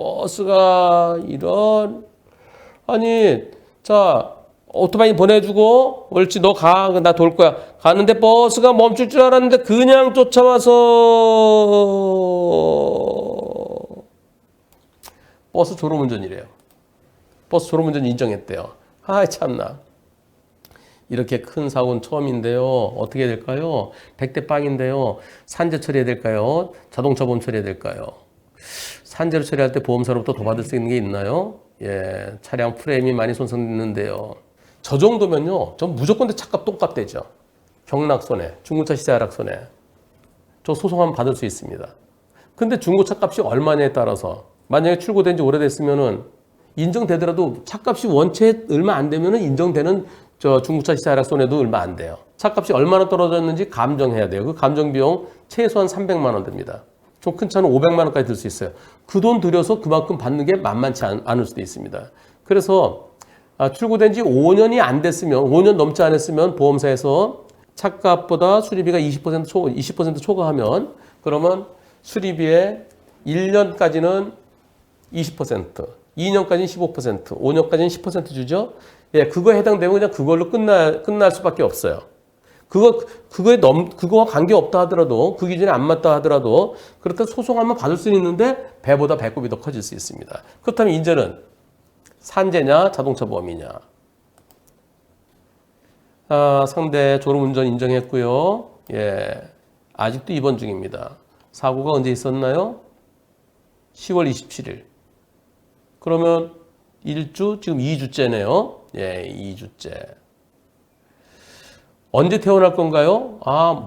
버스가 이런 아니 자 오토바이 보내주고 옳지 너 가 나 돌 거야 가는데 버스가 멈출 줄 알았는데 그냥 쫓아와서 버스 졸음운전이래요. 버스 졸음운전 인정했대요. 아이 참나 이렇게 큰 사고는 처음인데요. 어떻게 해야 될까요? 100대 빵인데요. 산재 처리해야 될까요? 자동차 보험 처리해야 될까요? 산재로 처리할 때 보험사로부터 더 받을 수 있는 게 있나요? 예, 차량 프레임이 많이 손상됐는데요. 저 정도면요, 전 무조건 차값 똥값 되죠. 경락 손해, 중고차 시세 하락 손해. 저 소송하면 받을 수 있습니다. 근데 중고차 값이 얼마냐에 따라서 만약에 출고된 지 오래됐으면은 인정되더라도 차값이 원체 얼마 안 되면은 인정되는 저 중고차 시세 하락 손해도 얼마 안 돼요. 차값이 얼마나 떨어졌는지 감정해야 돼요. 그 감정 비용 최소한 300만 원 됩니다. 좀 큰 차는 500만 원까지 들 수 있어요. 그 돈 들여서 그만큼 받는 게 만만치 않을 수도 있습니다. 그래서 출고된 지 5년이 안 됐으면 5년 넘지 않았으면 보험사에서 차값보다 수리비가 20% 초과하면 그러면 수리비의 1년까지는 20%, 2년까지는 15%, 5년까지는 10% 주죠. 예, 그거에 해당되면 그냥 그걸로 끝날 수밖에 없어요. 그거와 관계없다 하더라도, 그 기준에 안 맞다 하더라도, 그렇다 소송하면 받을 수는 있는데, 배보다 배꼽이 더 커질 수 있습니다. 그렇다면 이제는 산재냐, 자동차 보험이냐. 상대 졸음운전 인정했고요. 예, 아직도 입원 중입니다. 사고가 언제 있었나요? 10월 27일. 그러면 1주, 지금 2주째네요. 예, 2주째. 언제 퇴원할 건가요?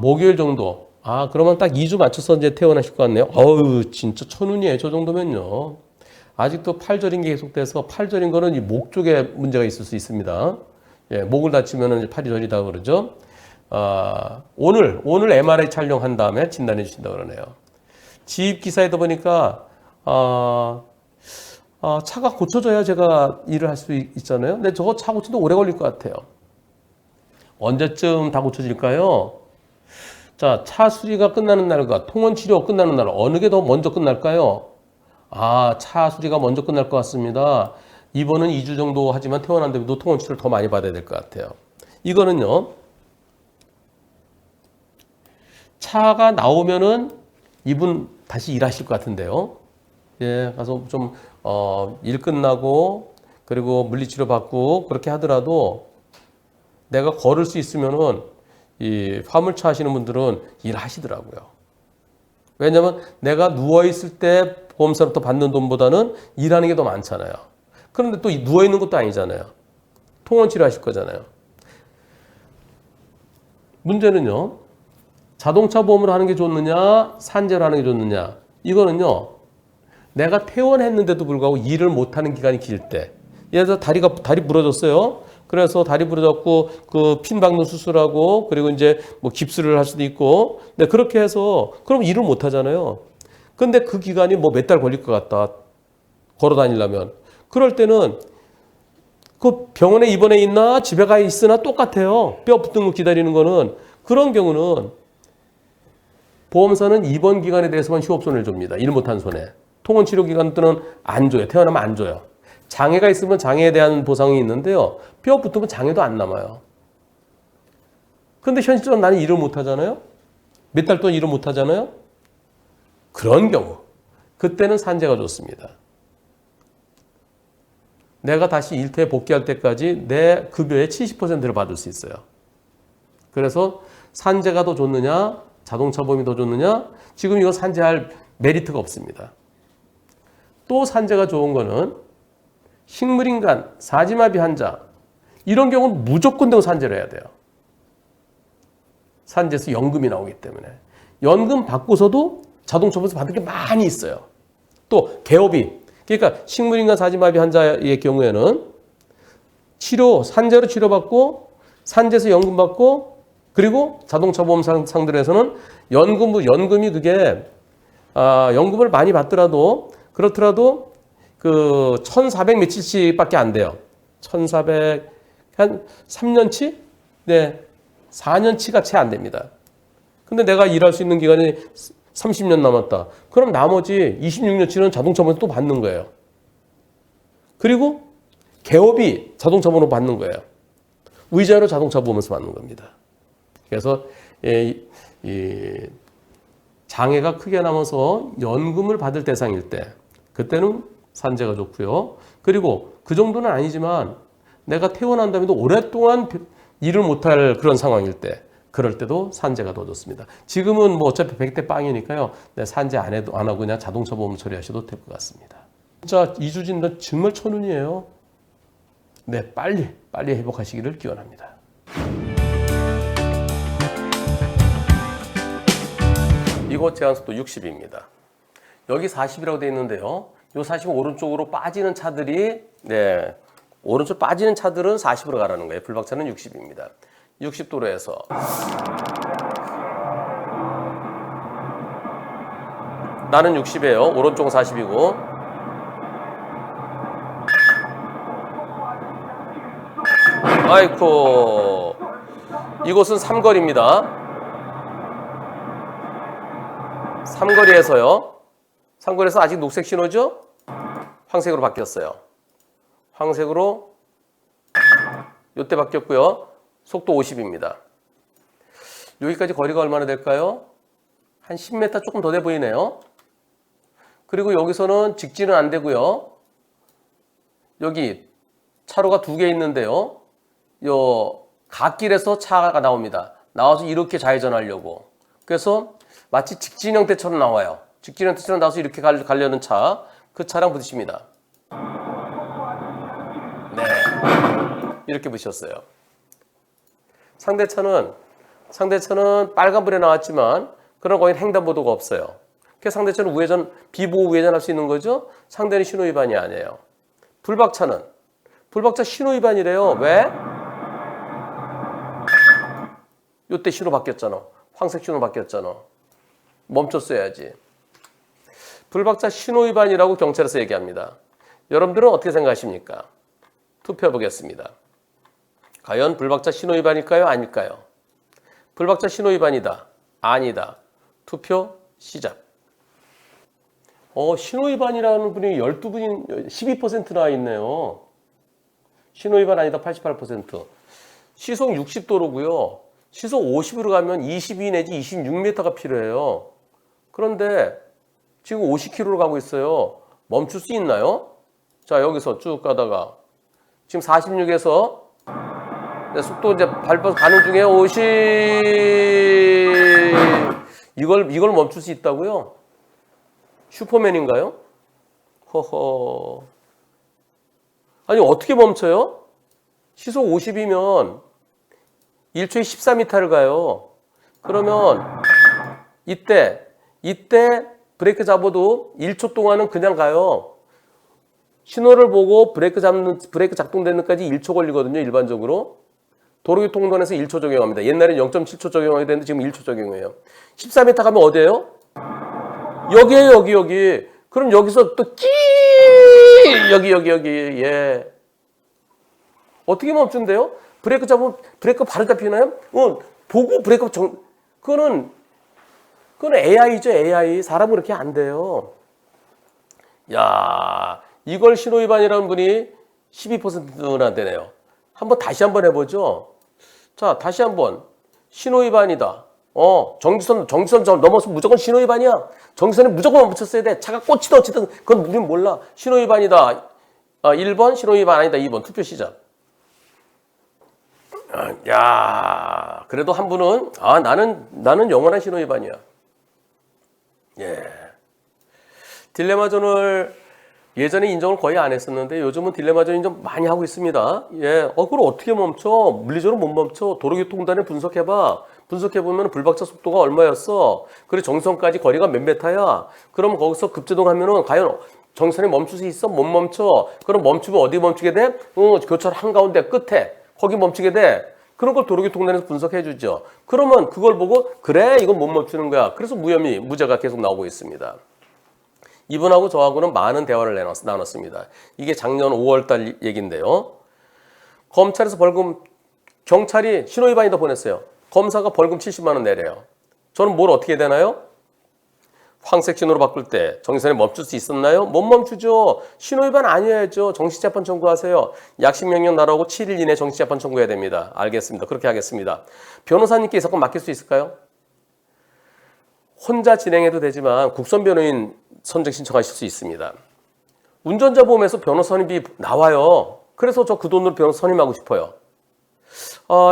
목요일 정도. 그러면 딱 2주 맞춰서 이제 퇴원하실 것 같네요. 어우, 진짜 천운이에요. 저 정도면요. 아직도 팔절인 게 계속돼서 팔절인 거는 이 목 쪽에 문제가 있을 수 있습니다. 예, 목을 다치면 팔이 저리다 그러죠. 오늘 MRI 촬영한 다음에 진단해 주신다 그러네요. 지입 기사에도 보니까 차가 고쳐져야 제가 일을 할 수 있잖아요. 근데 저거 차 고치는데 오래 걸릴 것 같아요. 언제쯤 다 고쳐질까요? 자, 차 수리가 끝나는 날과 통원 치료 끝나는 날 어느 게 더 먼저 끝날까요? 차 수리가 먼저 끝날 것 같습니다. 입원은 2주 정도 하지만 퇴원한 다음에도 통원 치료를 더 많이 받아야 될 것 같아요. 이거는요. 차가 나오면은 이분 다시 일하실 것 같은데요. 예, 가서 좀 일 끝나고 그리고 물리치료 받고 그렇게 하더라도 내가 걸을 수 있으면은 이 화물차 하시는 분들은 일하시더라고요. 왜냐면 내가 누워있을 때 보험사로부터 받는 돈보다는 일하는 게 더 많잖아요. 그런데 또 누워있는 것도 아니잖아요. 통원치료 하실 거잖아요. 문제는요. 자동차 보험을 하는 게 좋느냐, 산재를 하는 게 좋느냐. 이거는요. 내가 퇴원했는데도 불구하고 일을 못하는 기간이 길 때. 예를 들어 다리 부러졌어요. 그래서 다리 부러졌고 그 핀 박는 수술하고 그리고 이제 뭐 깁스를 할 수도 있고. 네, 그렇게 해서 그럼 일을 못 하잖아요. 근데 그 기간이 뭐 몇 달 걸릴 것 같다. 걸어 다니려면. 그럴 때는 그 병원에 입원해 있나 집에 가 있으나 똑같아요. 뼈 붙는 거 기다리는 거는. 그런 경우는 보험사는 입원 기간에 대해서만 휴업손해를 줍니다. 일 못한 손해. 통원 치료 기간 때는 안 줘요. 태어나면 안 줘요. 장애가 있으면 장애에 대한 보상이 있는데요. 뼈 붙으면 장애도 안 남아요. 근데 현실적으로 나는 일을 못 하잖아요. 몇 달 동안 일을 못 하잖아요. 그런 경우 그때는 산재가 좋습니다. 내가 다시 일터에 복귀할 때까지 내 급여의 70%를 받을 수 있어요. 그래서 산재가 더 좋느냐, 자동차 보험이 더 좋느냐, 지금 이거 산재할 메리트가 없습니다. 또 산재가 좋은 거는 식물인간, 사지마비 환자 이런 경우는 무조건 더 산재를 해야 돼요. 산재에서 연금이 나오기 때문에. 연금 받고서도 자동차 보험에서 받을 게 많이 있어요. 또 개업이. 그러니까 식물인간 사지마비 환자의 경우에는 산재로 치료받고 산재에서 연금 받고 그리고 자동차 보험 상들에서는 연금이 그게 연금을 많이 받더라도 그렇더라도 그 1,400 며칠씩밖에 안 돼요. 1,400 한 3년치? 네. 4년치가 채 안 됩니다. 근데 내가 일할 수 있는 기간이 30년 남았다. 그럼 나머지 26년치는 자동차 보험에서 또 받는 거예요. 그리고 개업이 자동차 보험으로 받는 거예요. 의자로 자동차 보험에서 받는 겁니다. 그래서 장애가 크게 남아서 연금을 받을 대상일 때 그때는 산재가 좋고요. 그리고 그 정도는 아니지만 내가 퇴원한 다음에도 오랫동안 일을 못할 그런 상황일 때 그럴 때도 산재가 더 좋습니다. 지금은 뭐 어차피 100대 빵이니까요. 네, 산재 안 하고 그냥 자동차 보험 처리하셔도 될 것 같습니다. 진짜 이주진은 정말 천운이에요. 네, 빨리 회복하시기를 기원합니다. 이곳 제한속도 60입니다. 여기 40이라고 되어 있는데요. 이 40 오른쪽으로 빠지는 차들이 오른쪽 빠지는 차들은 40으로 가라는 거예요. 불박차는 60입니다. 60도로에서 나는 60이에요. 오른쪽은 40이고 아이쿠 이곳은 삼거리입니다. 삼거리에서요. 상권에서 아직 녹색 신호죠? 황색으로 바뀌었어요. 황색으로 이때 바뀌었고요. 속도 50입니다. 여기까지 거리가 얼마나 될까요? 한 10m 조금 더 돼 보이네요. 그리고 여기서는 직진은 안 되고요. 여기 차로가 2개 있는데요. 요 갓길에서 차가 나옵니다. 나와서 이렇게 좌회전하려고. 그래서 마치 직진 형태처럼 나와요. 직진 형태처럼 나와서 이렇게 가려는 차, 그 차랑 부딪힙니다. 네, 이렇게 부딪혔어요. 상대차는 빨간불에 나왔지만 그런 거긴 횡단보도가 없어요. 그래서 상대차는 우회전, 비보호 우회전할 수 있는 거죠. 상대는 신호 위반이 아니에요. 불박차 신호 위반이래요. 왜? 이때 신호 바뀌었잖아. 황색 신호 바뀌었잖아. 멈췄어야지. 불박차 신호 위반이라고 경찰에서 얘기합니다. 여러분들은 어떻게 생각하십니까? 투표해 보겠습니다. 과연 불박차 신호 위반일까요? 아닐까요? 불박차 신호 위반이다. 아니다. 투표 시작. 신호 위반이라는 분이 12분이 12%나 있네요. 신호 위반 아니다 88%. 시속 60도로고요. 시속 50으로 가면 22 내지 26m가 필요해요. 그런데 지금 50km로 가고 있어요. 멈출 수 있나요? 자, 여기서 쭉 가다가 지금 46에서 속도 이제 밟아서 가는 중에 50 이걸 멈출 수 있다고요? 슈퍼맨인가요? 허허. 아니 어떻게 멈춰요? 시속 50이면 1초에 14m를 가요. 그러면 이때 브레이크 잡아도 1초 동안은 그냥 가요. 신호를 보고 브레이크 작동되는 데까지 1초 걸리거든요, 일반적으로. 도로교통법원에서 1초 적용합니다. 옛날엔 0.7초 적용하게 되는데 지금 1초 적용해요. 14m 가면 어디예요? 여기에요, 여기. 그럼 여기서 또 여기. 예. 어떻게 멈춘대요? 브레이크 잡으면 브레이크 바로 잡히나요? 보고 브레이크 그거는 AI죠, AI. 사람은 그렇게 안 돼요. 야, 이걸 신호위반이라는 분이 12%나 되네요. 다시 한번 해보죠. 자, 다시 한번. 신호위반이다. 정지선 넘어서 무조건 신호위반이야. 정지선에 무조건 멈췄어야 돼. 차가 꽂히든 어찌든 그건 우리는 몰라. 신호위반이다. 1번 신호위반 아니다. 2번 투표 시작. 야, 그래도 한 분은 나는 영원한 신호위반이야. 예. 딜레마존을 예전에 인정을 거의 안 했었는데 요즘은 딜레마존 인정 많이 하고 있습니다. 예. 그걸 어떻게 멈춰? 물리적으로 못 멈춰. 도로교통단에 분석해봐. 분석해보면 불박차 속도가 얼마였어? 그리고 정선까지 거리가 몇 메타야? 그럼 거기서 급제동하면은 과연 정선에 멈출 수 있어? 못 멈춰. 그럼 멈추면 어디 멈추게 돼? 교차로 한가운데 끝에 거기 멈추게 돼. 그런 걸 도로교통단에서 분석해주죠. 그러면 그걸 보고 그래 이건 못 멈추는 거야. 그래서 무죄가 계속 나오고 있습니다. 이분하고 저하고는 많은 대화를 나눴습니다. 이게 작년 5월달 얘기인데요. 검찰에서 경찰이 신호위반이다 보냈어요. 검사가 벌금 70만 원 내래요. 저는 뭘 어떻게 되나요? 황색 신호로 바꿀 때 정지선에 멈출 수 있었나요? 못 멈추죠. 신호위반 아니어야죠. 정식재판 청구하세요. 약식명령 날아오고 7일 이내 정식재판 청구해야 됩니다. 알겠습니다. 그렇게 하겠습니다. 변호사님께 이 사건 맡길 수 있을까요? 혼자 진행해도 되지만 국선 변호인 선정 신청하실 수 있습니다. 운전자 보험에서 변호사 선임비 나와요. 그래서 저 그 돈으로 변호사 선임하고 싶어요.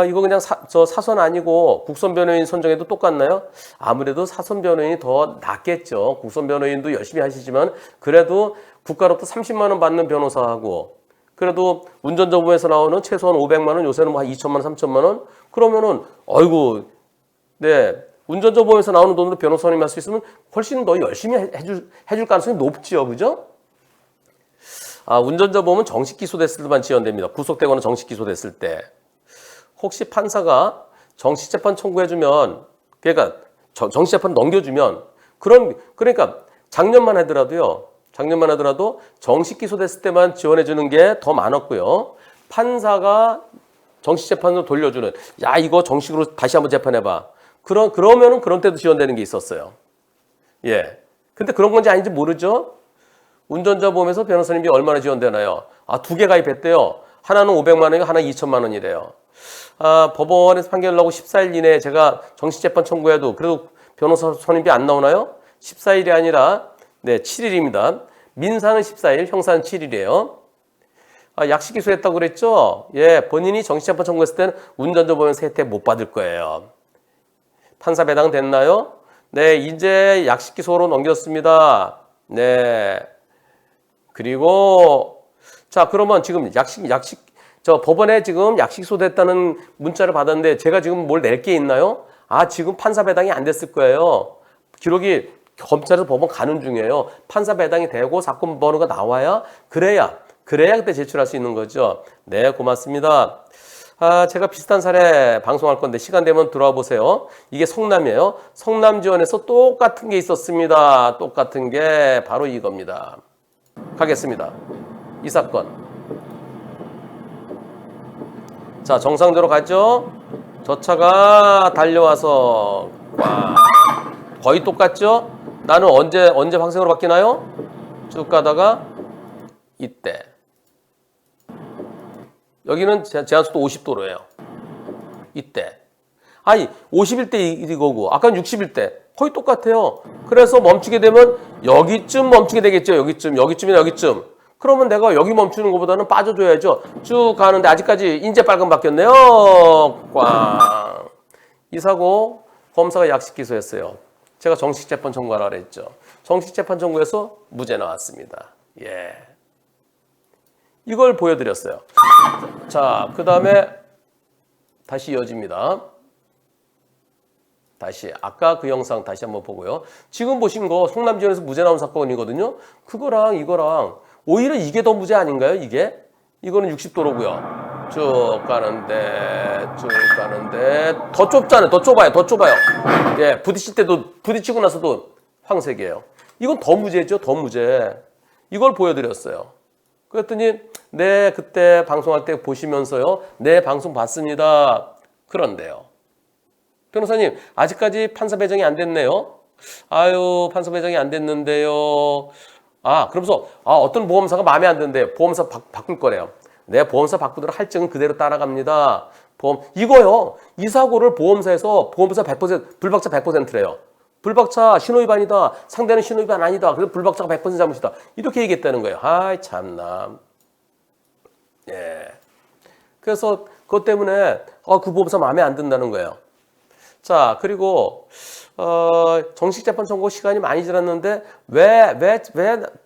이거 그냥 사선 아니고 국선 변호인 선정해도 똑같나요? 아무래도 사선 변호인이 더 낫겠죠. 국선 변호인도 열심히 하시지만 그래도 국가로부터 30만 원 받는 변호사하고 그래도 운전자 보험에서 나오는 최소한 500만 원, 요새는 뭐 한 2천만 원, 3천만 원? 그러면은 네. 운전자 보험에서 나오는 돈으로 변호사 선임할 수 있으면 훨씬 더 열심히 해줄 가능성이 높죠. 그죠? 운전자 보험은 정식 기소됐을 때만 지원됩니다. 구속되거나 정식 기소됐을 때. 혹시 판사가 정식 재판 청구해주면, 그러니까 정식 재판 넘겨주면, 그러니까 작년만 하더라도 정식 기소됐을 때만 지원해주는 게 더 많았고요. 판사가 정식 재판으로 돌려주는, 야, 이거 정식으로 다시 한번 재판해봐. 그러면은 그런 때도 지원되는 게 있었어요. 예. 근데 그런 건지 아닌지 모르죠. 운전자 보험에서 변호사님이 얼마나 지원되나요? 두 개 가입했대요. 하나는 500만 원이고 하나 2천만 원이래요. 법원에서 판결 나고 14일 이내에 제가 정식재판 청구해도 그래도 변호사 선임비 안 나오나요? 14일이 아니라 7일입니다. 민사는 14일, 형사는 7일이에요. 약식 기소했다고 그랬죠? 예, 본인이 정식재판 청구했을 때는 운전자 보험에서 혜택 못 받을 거예요. 판사 배당 됐나요? 네, 이제 약식 기소로 넘겼습니다. 네. 그리고 자, 그러면 지금 법원에 지금 약식 기소됐다는 문자를 받았는데 제가 지금 뭘 낼 게 있나요? 지금 판사 배당이 안 됐을 거예요. 기록이 검찰에서 법원 가는 중이에요. 판사 배당이 되고 사건 번호가 나와야 그래야 그때 제출할 수 있는 거죠. 네, 고맙습니다. 제가 비슷한 사례 방송할 건데 시간 되면 들어와 보세요. 이게 성남이에요. 성남지원에서 똑같은 게 있었습니다. 똑같은 게 바로 이겁니다. 가겠습니다. 이 사건. 자, 정상적으로 가죠. 저 차가 달려와서 거의 똑같죠? 나는 언제 황색으로 바뀌나요? 쭉 가다가 이때. 여기는 제한속도 50도로예요. 이때. 51대 이거고 아까는 61대. 거의 똑같아요. 그래서 멈추게 되면 여기쯤 멈추게 되겠죠. 여기쯤이나 여기쯤. 그러면 내가 여기 멈추는 것보다는 빠져줘야죠. 쭉 가는데 아직까지 이제 빨간 바뀌었네요. 꽝. 이 사고 검사가 약식 기소했어요. 제가 정식 재판 청구하라 그랬죠. 정식 재판 청구해서 무죄 나왔습니다. 예. 이걸 보여드렸어요. 자, 그 다음에 다시 이어집니다. 다시 아까 그 영상 다시 한번 보고요. 지금 보신 거 성남지원에서 무죄 나온 사건이거든요. 그거랑 이거랑 오히려 이게 더 무죄 아닌가요? 이거는 60도로고요. 쭉 가는데 더 좁잖아요. 더 좁아요. 예, 부딪히고 나서도 황색이에요. 이건 더 무죄죠. 더 무죄. 이걸 보여드렸어요. 그랬더니 네, 그때 방송할 때 보시면서요. 네, 방송 봤습니다. 그런데요. 변호사님, 아직까지 판사 배정이 안 됐네요. 판사 배정이 안 됐는데요. 그러면서 어떤 보험사가 마음에 안 드는데 보험사 바꿀 거래요. 네, 보험사 바꾸도록 할증은 그대로 따라갑니다. 이거요. 이 사고를 보험사에서 보험사 100%, 불박차 100%래요. 불박차 신호위반이다. 상대는 신호위반 아니다. 그래서 불박차가 100% 잘못이다. 이렇게 얘기했다는 거예요. 참나. 예. 그래서 그것 때문에 그 보험사 마음에 안 든다는 거예요. 자, 그리고 정식 재판 청구 시간이 많이 지났는데 왜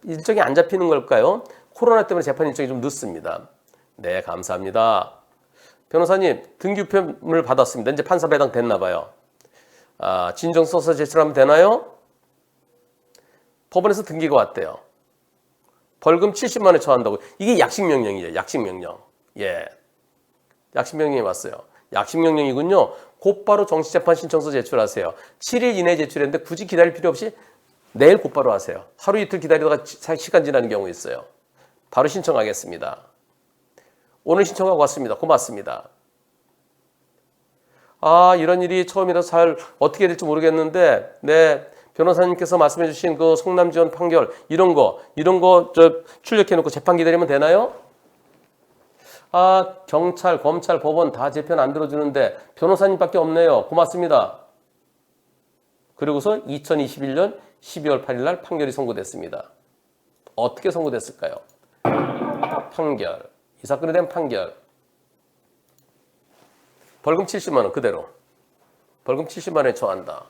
일정이 안 잡히는 걸까요? 코로나 때문에 재판 일정이 좀 늦습니다. 네, 감사합니다. 변호사님, 등기우편을 받았습니다. 이제 판사 배당 됐나 봐요. 진정 써서 제출하면 되나요? 법원에서 등기가 왔대요. 벌금 70만 원에 처한다고. 이게 약식명령이에요. 약식명령. 예. 약식명령이 왔어요. 약식명령이군요. 곧바로 정식재판 신청서 제출하세요. 7일 이내에 제출했는데 굳이 기다릴 필요 없이 내일 곧바로 하세요. 하루 이틀 기다리다가 시간 지나는 경우 있어요. 바로 신청하겠습니다. 오늘 신청하고 왔습니다. 고맙습니다. 이런 일이 처음이라서 잘 어떻게 될지 모르겠는데, 네, 변호사님께서 말씀해 주신 그 성남지원 판결, 이런 거 출력해 놓고 재판 기다리면 되나요? 경찰, 검찰, 법원 다 제 편 안 들어주는데 변호사님밖에 없네요. 고맙습니다. 그리고서 2021년 12월 8일 날 판결이 선고됐습니다. 어떻게 선고됐을까요? 판결. 이 사건에 대한 판결. 벌금 70만 원 그대로. 벌금 70만 원에 처한다.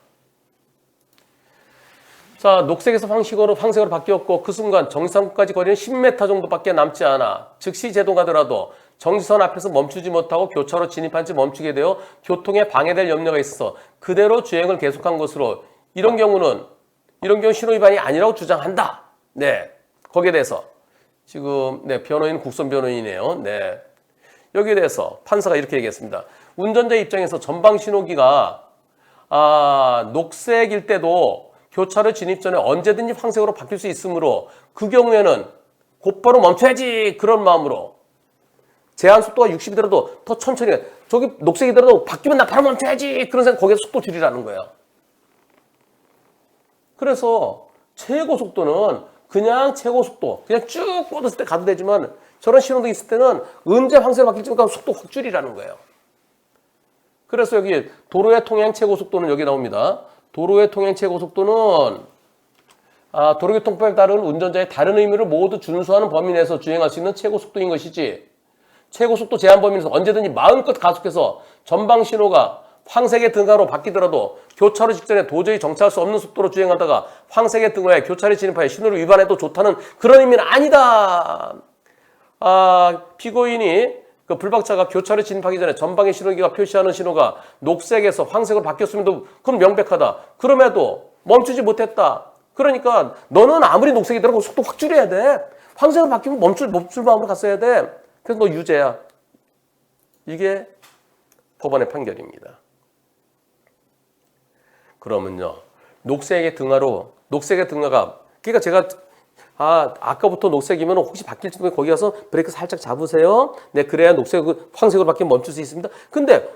자, 녹색에서 황색으로 바뀌었고 그 순간 정지선까지 거리는 10m 정도밖에 남지 않아. 즉시 제동하더라도 정지선 앞에서 멈추지 못하고 교차로 진입한 채 멈추게 되어 교통에 방해될 염려가 있어서 그대로 주행을 계속한 것으로 이런 경우 신호위반이 아니라고 주장한다. 네, 거기에 대해서 지금 변호인 국선 변호인이네요. 네, 여기에 대해서 판사가 이렇게 얘기했습니다. 운전자 입장에서 전방 신호기가 녹색일 때도 교차로 진입 전에 언제든지 황색으로 바뀔 수 있으므로 그 경우에는 곧바로 멈춰야지 그런 마음으로 제한 속도가 60이더라도 더 천천히 저기 녹색이더라도 바뀌면 나 바로 멈춰야지 그런 생각 거기서 속도 줄이라는 거예요. 그래서 최고 속도는 그냥 최고 속도, 그냥 쭉 뻗었을 때 가도 되지만 저런 신호등이 있을 때는 언제 황색으로 바뀔지 모르니까 속도 확 줄이라는 거예요. 그래서 여기 도로의 통행 최고 속도는 여기 나옵니다. 도로의 통행 최고 속도는 도로교통법에 따른 운전자의 다른 의무를 모두 준수하는 범위 내에서 주행할 수 있는 최고 속도인 것이지, 최고 속도 제한 범위 내에서 언제든지 마음껏 가속해서 전방 신호가 황색의 등화로 바뀌더라도 교차로 직전에 도저히 정차할 수 없는 속도로 주행하다가 황색의 등화에 교차를 진입하여 신호를 위반해도 좋다는 그런 의미는 아니다. 피고인이 그 불박차가 교차를 진입하기 전에 전방의 신호기가 표시하는 신호가 녹색에서 황색으로 바뀌었음에도 그건 명백하다. 그럼에도 멈추지 못했다. 그러니까 너는 아무리 녹색이더라도 속도 확 줄여야 돼. 황색으로 바뀌면 멈출 마음으로 갔어야 돼. 그래서 너 유죄야. 이게 법원의 판결입니다. 그러면요, 녹색의 등화가, 그러니까 제가 아까부터 녹색이면 혹시 바뀔지도 모르게 거기 가서 브레이크 살짝 잡으세요. 네, 그래야 황색으로 바뀌면 멈출 수 있습니다. 근데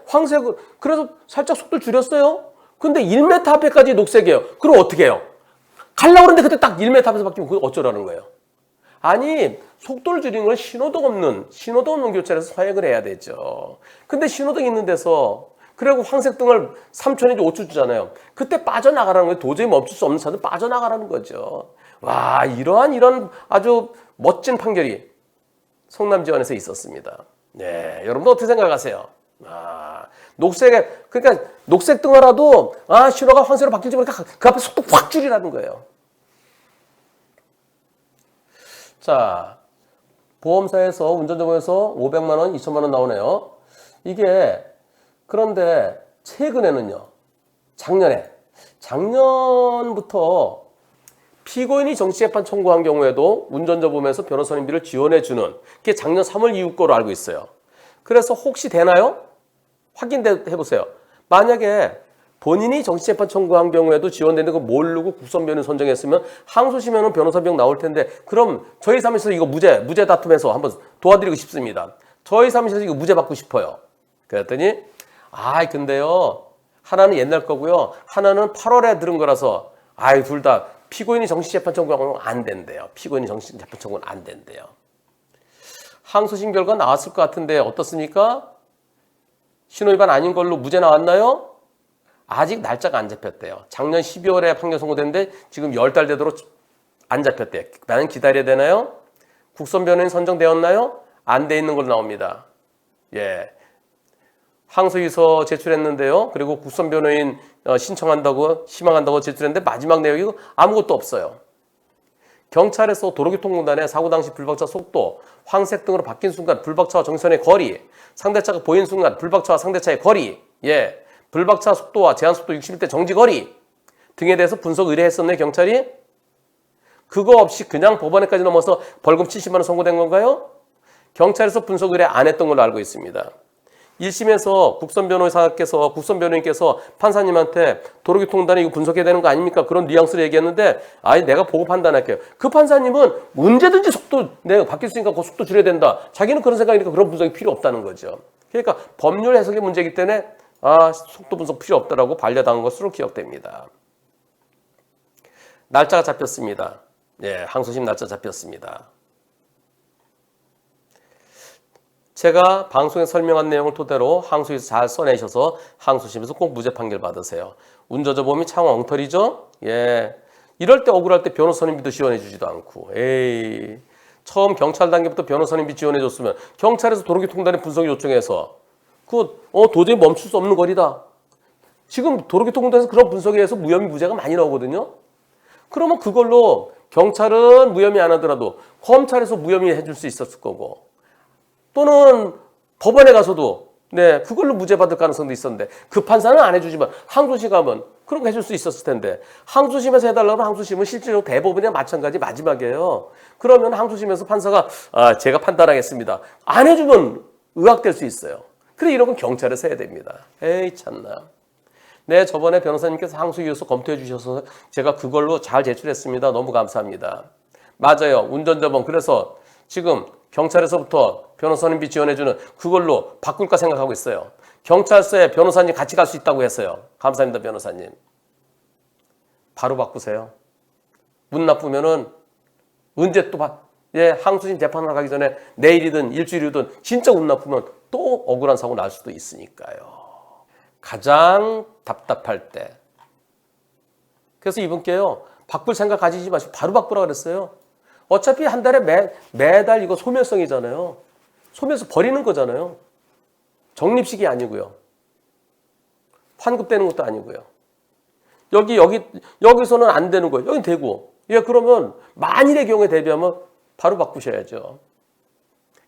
그래서 살짝 속도를 줄였어요. 근데 1m 앞에까지 녹색이에요. 그럼 어떻게 해요? 가려고 그러는데 그때 딱 1m 앞에서 바뀌면 그거 어쩌라는 거예요? 아니, 속도를 줄이는 건 신호등 없는 교차로에서 사용을 해야 되죠. 근데 신호등 있는 데서, 그리고 황색등을 3초 내지 5초 주잖아요. 그때 빠져나가라는 거예요. 도저히 멈출 수 없는 차는 빠져나가라는 거죠. 와, 이런 아주 멋진 판결이 성남지원에서 있었습니다. 네, 여러분도 어떻게 생각하세요? 그러니까 녹색 등화라도 신호가 황색으로 바뀔지 모르니까 그 앞에 속도 확 줄이라는 거예요. 자, 보험사에서 운전자보험에서 500만 원, 2천만 원 나오네요. 이게 그런데 최근에는요, 작년부터 피고인이 정치재판 청구한 경우에도 운전자 보험에서 변호사 인비를 지원해주는, 그게 작년 3월 이후 거로 알고 있어요. 그래서 혹시 되나요? 확인해보세요. 만약에 본인이 정치재판 청구한 경우에도 지원되는 거 모르고 국선변호인 선정했으면 항소심에는 변호사 비용 나올 텐데, 그럼 저희 사무실에서 이거 무죄 다툼해서 한번 도와드리고 싶습니다. 저희 사무실에서 이거 무죄 받고 싶어요. 그랬더니 근데요, 하나는 옛날 거고요, 하나는 8월에 들은 거라서 둘 다 피고인이 정치재판 청구하면 안 된대요. 피고인이 정치재판 청구는 안 된대요. 항소심 결과 나왔을 것 같은데 어떻습니까? 신호위반 아닌 걸로 무죄 나왔나요? 아직 날짜가 안 잡혔대요. 작년 12월에 판결 선고됐는데 지금 10달 되도록 안 잡혔대요. 나는 기다려야 되나요? 국선변호인 선정되었나요? 안 돼 있는 걸로 나옵니다. 예. 항소유서 제출했는데요. 그리고 국선변호인 희망한다고 제출했는데 마지막 내용이 아무것도 없어요. 경찰에서 도로교통공단에 사고 당시 불박차 속도, 황색 등으로 바뀐 순간 불박차와 정선의 거리, 상대차가 보인 순간 불박차와 상대차의 거리, 불박차 속도와 제한속도 61대 정지 거리 등에 대해서 분석 의뢰했었네, 경찰이? 그거 없이 그냥 법원에까지 넘어서 벌금 70만 원 선고된 건가요? 경찰에서 분석 의뢰 안 했던 걸로 알고 있습니다. 1심에서 국선변호인께서 판사님한테 도로교통공단에 이거 분석해야 되는 거 아닙니까? 그런 뉘앙스를 얘기했는데, 내가 보고 판단할게요. 그 판사님은 언제든지 속도 내가 바뀔 수 있으니까 그 속도 줄여야 된다. 자기는 그런 생각이니까 그런 분석이 필요 없다는 거죠. 그러니까 법률 해석의 문제이기 때문에 속도 분석 필요 없다라고 반려당한 것으로 기억됩니다. 날짜가 잡혔습니다. 항소심 날짜 잡혔습니다. 제가 방송에 설명한 내용을 토대로 항소에서 잘 써내셔서 항소심에서 꼭 무죄 판결 받으세요. 운전자 보험이 참 엉터리죠? 이럴 때 억울할 때 변호사님비도 지원해 주지도 않고, 처음 경찰 단계부터 변호사님비 지원해 줬으면 경찰에서 도로교통단에 분석 요청해서 도저히 멈출 수 없는 거리다. 지금 도로교통공단에서 그런 분석에 의해서 무혐의 무죄가 많이 나오거든요. 그러면 그걸로 경찰은 무혐의 안 하더라도 검찰에서 무혐의 해줄 수 있었을 거고, 또는 법원에 가서도 그걸로 무죄 받을 가능성도 있었는데, 그 판사는 안 해주지만 항소심 가면 그런 거 해줄 수 있었을 텐데, 항소심에서 해달라고 하면 항소심은 실제로 대법원이랑 마찬가지 마지막이에요. 그러면 항소심에서 판사가 제가 판단하겠습니다, 안 해주면 의학될 수 있어요. 그래, 이런 건 경찰에서 해야 됩니다. 참나. 저번에 변호사님께서 항소이유서 검토해 주셔서 제가 그걸로 잘 제출했습니다. 너무 감사합니다. 맞아요. 운전자범. 그래서 지금 경찰에서부터 변호사님비 지원해주는 그걸로 바꿀까 생각하고 있어요. 경찰서에 변호사님 같이 갈 수 있다고 했어요. 감사합니다, 변호사님. 바로 바꾸세요. 운 나쁘면은 언제 또 항소심 재판을 가기 전에 내일이든 일주일이든 진짜 운 나쁘면 또 억울한 사고 날 수도 있으니까요. 가장 답답할 때. 그래서 이분께요. 바꿀 생각 가지지 마시고 바로 바꾸라 그랬어요. 어차피 한 달에 매달 이거 소멸성이잖아요. 소멸서 버리는 거잖아요. 적립식이 아니고요. 환급되는 것도 아니고요. 여기서는 안 되는 거예요. 여긴 되고. 그러면 만일의 경우에 대비하면 바로 바꾸셔야죠.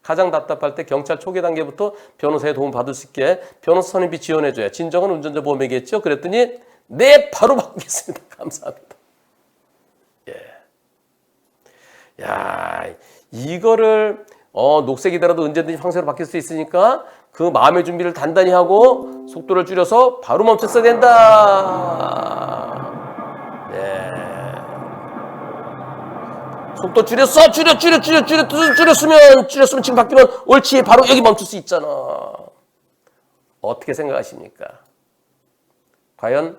가장 답답할 때 경찰 초기 단계부터 변호사의 도움 받을 수 있게 변호사 선임비 지원해줘야 진정한 운전자 보험이겠죠. 그랬더니 네, 바로 바꾸겠습니다. 감사합니다. 야, 이거를 녹색이더라도 언제든지 황새로 바뀔 수 있으니까 그 마음의 준비를 단단히 하고 속도를 줄여서 바로 멈췄어야 된다. 속도 줄였어. 줄였으면 지금 바뀌면 옳지. 바로 여기 멈출 수 있잖아. 어떻게 생각하십니까? 과연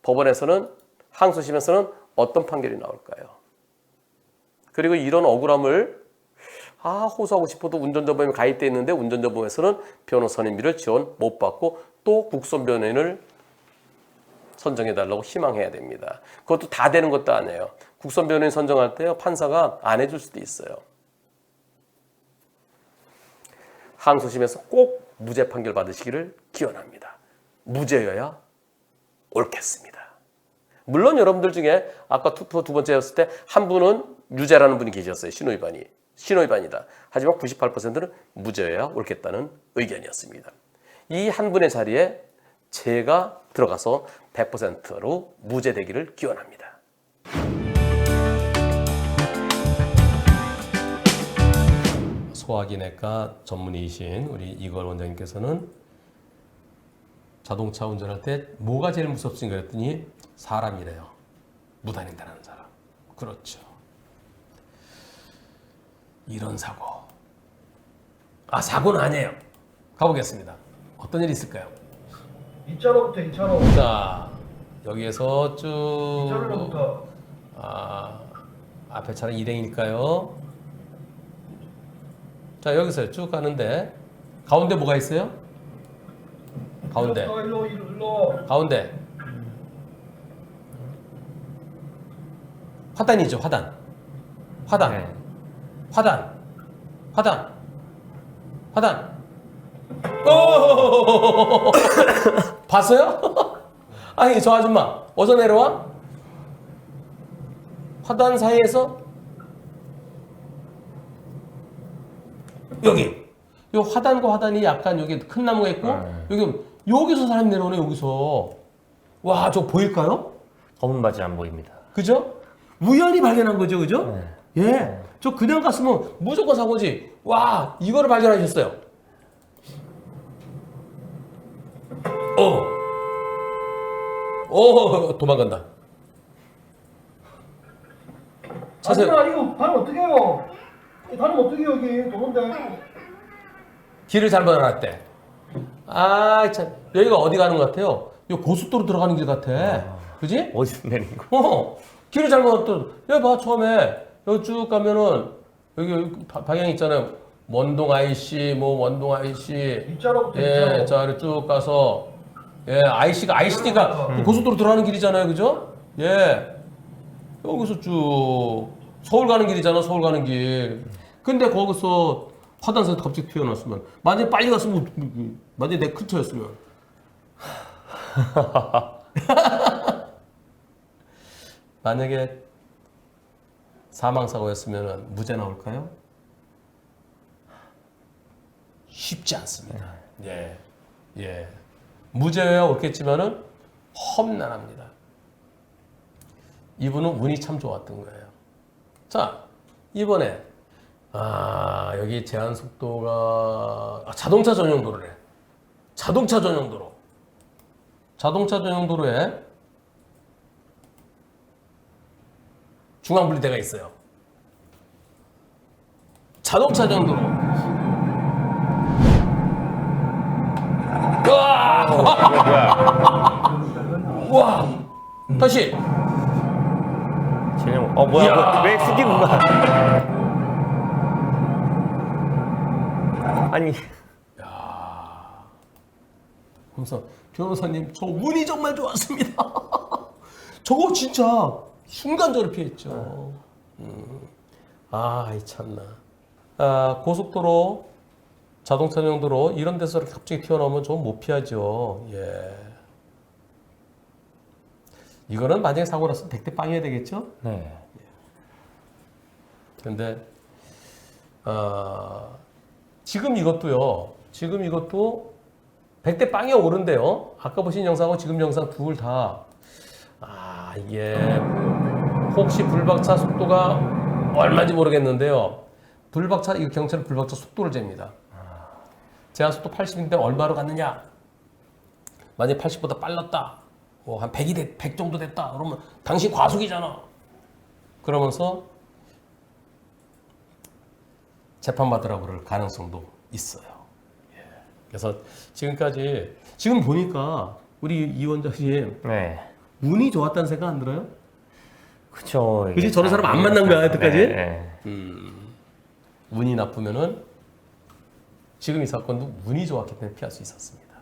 법원에서는 항소심에서는 어떤 판결이 나올까요? 그리고 이런 억울함을 호소하고 싶어도 운전자보험에 가입되어 있는데 운전자보험에서는 변호사 선임비를 지원 못 받고 또 국선변호인을 선정해달라고 희망해야 됩니다. 그것도 다 되는 것도 아니에요. 국선변호인 선정할 때요, 판사가 안 해줄 수도 있어요. 항소심에서 꼭 무죄 판결 받으시기를 기원합니다. 무죄여야 옳겠습니다. 물론 여러분들 중에 아까 투표 두 번째였을 때 한 분은 유죄라는 분이 계셨어요. 신호위반이다. 하지만 98%는 무죄여야 옳겠다는 의견이었습니다. 이 한 분의 자리에 제가 들어가서 100%로 무죄되기를 기원합니다. 소화기내과 전문의이신 우리 이걸 원장님께서는 자동차 운전할 때 뭐가 제일 무섭습니까? 그랬더니 사람이래요. 무단횡단하는 사람. 그렇죠. 이런 사고. 사고는 아니에요. 가보겠습니다. 어떤 일이 있을까요? 2차로부터 2차로. 자, 여기에서 쭉 2차로부터. 앞에 차는 일행이니까요. 자, 여기서 쭉 가는데 가운데 뭐가 있어요? 가운데. 일로. 가운데. 화단이죠, 화단. 오! 봤어요? 아니, 저 아줌마 어서 내려와? 화단 사이에서 여기 요 화단과 화단이 약간 여기 큰 나무가 있고 여기서 사람 내려오네. 여기서. 와, 저 보일까요? 검은 바지 안 보입니다. 그죠? 우연히 발견한 거죠, 그죠? 예, 저 그냥 갔으면 무조건 사고지. 와, 이거를 발견하셨어요. 도망간다. 차세요. 이거 다리 어떻게 해요? 다리 어떻게 여기 도는데? 길을 잘못 알았대. 참, 여기가 어디 가는 것 같아요? 요 고속도로 들어가는 길 같아. 그지? 어디서 내린 거? 길을 잘못 알았더니, 여기 봐, 처음에 여기 쭉 가면은 여기 방향 있잖아요. 원동 IC, 원동 IC. 2차로부터 예, 2차로. 자, 아래 쭉 가서, ICD가 고속도로 들어가는 길이잖아요. 그죠? 예. 여기서 쭉, 서울 가는 길이잖아, 서울 가는 길. 근데 거기서 화단에서 갑자기 튀어나왔으면, 만약에 빨리 갔으면, 만약에 내 큰 차였으면. 만약에 사망사고였으면 무죄 나올까요? 쉽지 않습니다. 예. 무죄여야 옳겠지만은 험난합니다. 이분은 운이 참 좋았던 거예요. 자, 이번에 여기 제한 속도가 자동차 전용 도로래. 자동차 전용 도로에 중앙 분리대가 있어요. 자동차 전용 도로. 와! 다시. 진영. 뭐야? 이야. 왜 숙이고 가? 아니. 그래서 변호사님 저 운이 정말 좋았습니다. 저거 진짜 순간적으로 피했죠. 이 참나. 고속도로, 자동차 전용도로 이런 데서 이렇게 갑자기 튀어나오면 좀 못 피하죠. 예. 이거는 만약에 사고 났으면 100대 빵해야 되겠죠? 네. 근데 지금 이것도 100대 빵에 오른데요. 아까 보신 영상하고 지금 영상 둘 다 이게 혹시 불박차 속도가 얼마인지 모르겠는데요. 이거 경찰은 불박차 속도를 잽니다. 제한 속도 80인데 얼마로 갔느냐? 만약 80보다 빨랐다. 한 100 정도 됐다. 그러면 당신 과속이잖아. 그러면서 재판받으라고 그럴 가능성도 있어요. 그래서 지금 보니까 우리 이 원장님 네. 운이 좋았다는 생각 안 들어요? 그쵸. 그치? 저런 사람 안 만난 거야, 여태까지? 네. 운이 나쁘면은 지금 이 사건도 운이 좋았기 때문에 피할 수 있었습니다.